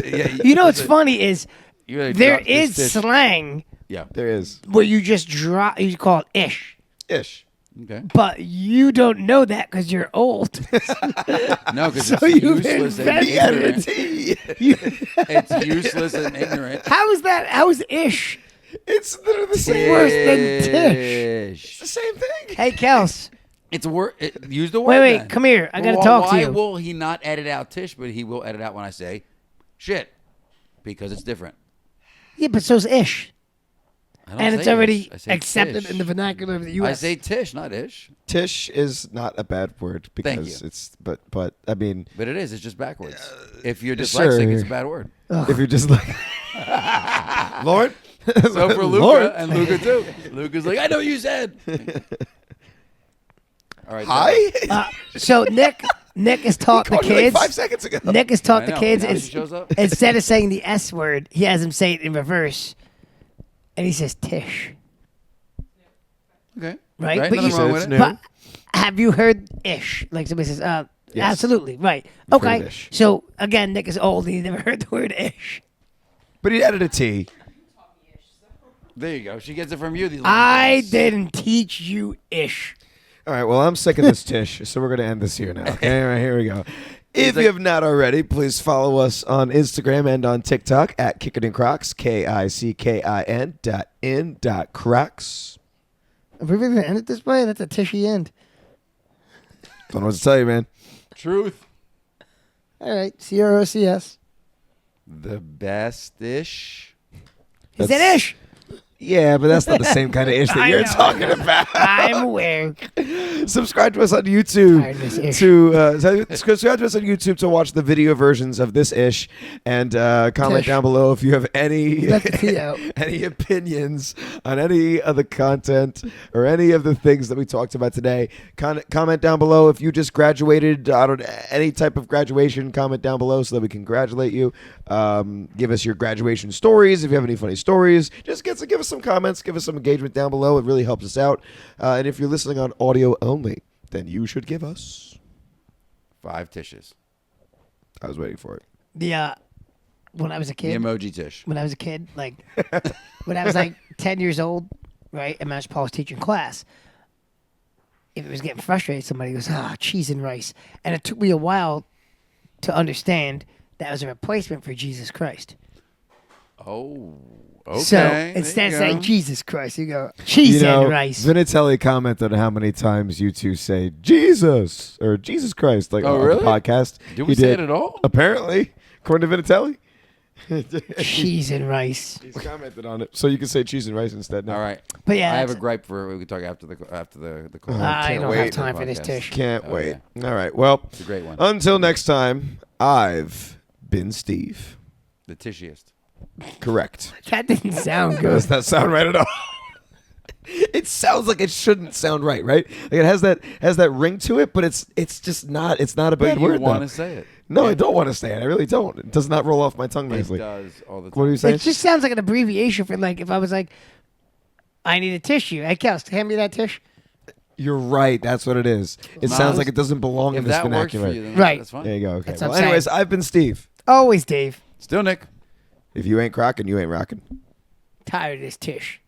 Yeah, You know what's listen, funny is you gotta there drop this is Tish. slang Yeah. There is. where you just drop. You call it ish. Ish. Okay. But you don't know that because you're old. No, because So it's you've useless and invented ignorant. It's useless and ignorant. How is that? How is ish It's literally the same. worse than tish? It's the same thing. Hey, Kels. It's use the word. Wait, then. come here. I gotta Well, talk to why you. will he not edit out Tish, but he will edit out when I say shit? Because it's different. Yeah, but so's ish. I don't And say it's already ish. I say accepted Tish. in the vernacular of the I U.S. say Tish, not ish. Tish is not a bad word because you. it's but I mean But it is. It's just backwards. If you're sure. dyslexic, it's a bad word. if you're just like Lord. So for Luca Lord. and Luca too. Luca's like, I know what you said. All right. Hi. So Nick has taught the Called you like kids. 5 seconds ago. Nick has taught I the know. kids Now he is, shows up. instead of saying the S word, he has them say it in reverse, and he says Tish. Okay. Right? Right. But Nothing you- wrong So with it's it. new. But have you heard ish? Like somebody says, Yes. absolutely, right. I've heard Okay. ish. So again, Nick is old and he never heard the word ish. But he added a T. There you go. She gets it from you. These I little didn't teach you ish. All right, well, I'm sick of this, Tish, so we're going to end this here now. Okay, all right, here we go. If you have not already, please follow us on Instagram and on TikTok at Kickin Crocs, KICKIN.in.Crocs. Are we really gonna end it this way? That's a Tishy end. Don't know what to tell you, man. Truth. All right, CROCS. The best-ish. Is that ish? Yeah, but that's not the same kind of ish that I you're know. talking about. I'm aware. Subscribe to us on YouTube Tired of this ish. subscribe to us on YouTube to watch the video versions of this ish, and comment Tish. down below if you have any Let the tea out. any opinions on any of the content or any of the things that we talked about today. Comment down below if you just graduated. I don't any type of graduation. Comment down below so that we can congratulate you. Give us your graduation stories if you have any funny stories. Just give us some comments. Give us some engagement down below. It really helps us out. And if you're listening on audio only, then you should give us 5 Tishes. I was waiting for it. When I was a The kid, emoji Tish. when I was a kid, like when I was like 10 years old, right, and Master Paul was teaching class. If it was getting frustrated, somebody goes, cheese and rice. And it took me a while to understand that was a replacement for Jesus Christ. Oh, okay. So There instead you of saying go. Jesus Christ, you go cheese and rice. Vinatelli commented on how many times you two say Jesus or Jesus Christ, like Oh, on really? the podcast. Do we He say did. it at all? Apparently, according to Vinatelli. Cheese and rice. He's commented on it, so you can say cheese and rice instead. Now. All right. But yeah, I have a that's- gripe for we can talk after the call. I can't don't wait. have time for this, Podcast. Tish. Can't Oh, wait. yeah. All right. Well, It's a great one. until next time, I've been Steve. The Tishiest. Correct. That didn't sound good. Does that sound right at all? It sounds like it shouldn't sound right, right? Like it has that ring to it, but it's just not. It's not a bad You word. want though. to say it? No, I don't want to say it. I really don't. It does not roll off my tongue It nicely. does all the time. What are you saying? It just sounds like an abbreviation for like if I was like, I need a tissue. Hey, Kels, hand me that tissue. You're right. That's what it is. It sounds Miles, like it doesn't belong If in this that works for vernacular. you, then Right. that's fine. There you go. Okay. That's what Well, I'm saying. anyways, I've been Steve. Always Dave. Still Nick. If you ain't crocking, you ain't rocking. Tired of this Tish.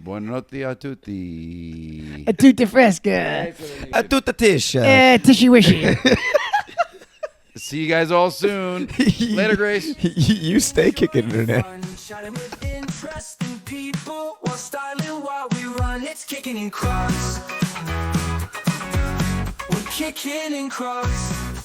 Buonanotte a tutti. A tutte fresca. A tutta Tish. Tishy wishy. See you guys all soon. Later, Grace. You stay kicking internet. Fun, shouting with interesting people while styling while we run. It's kicking in Crocs. We're kicking in Crocs.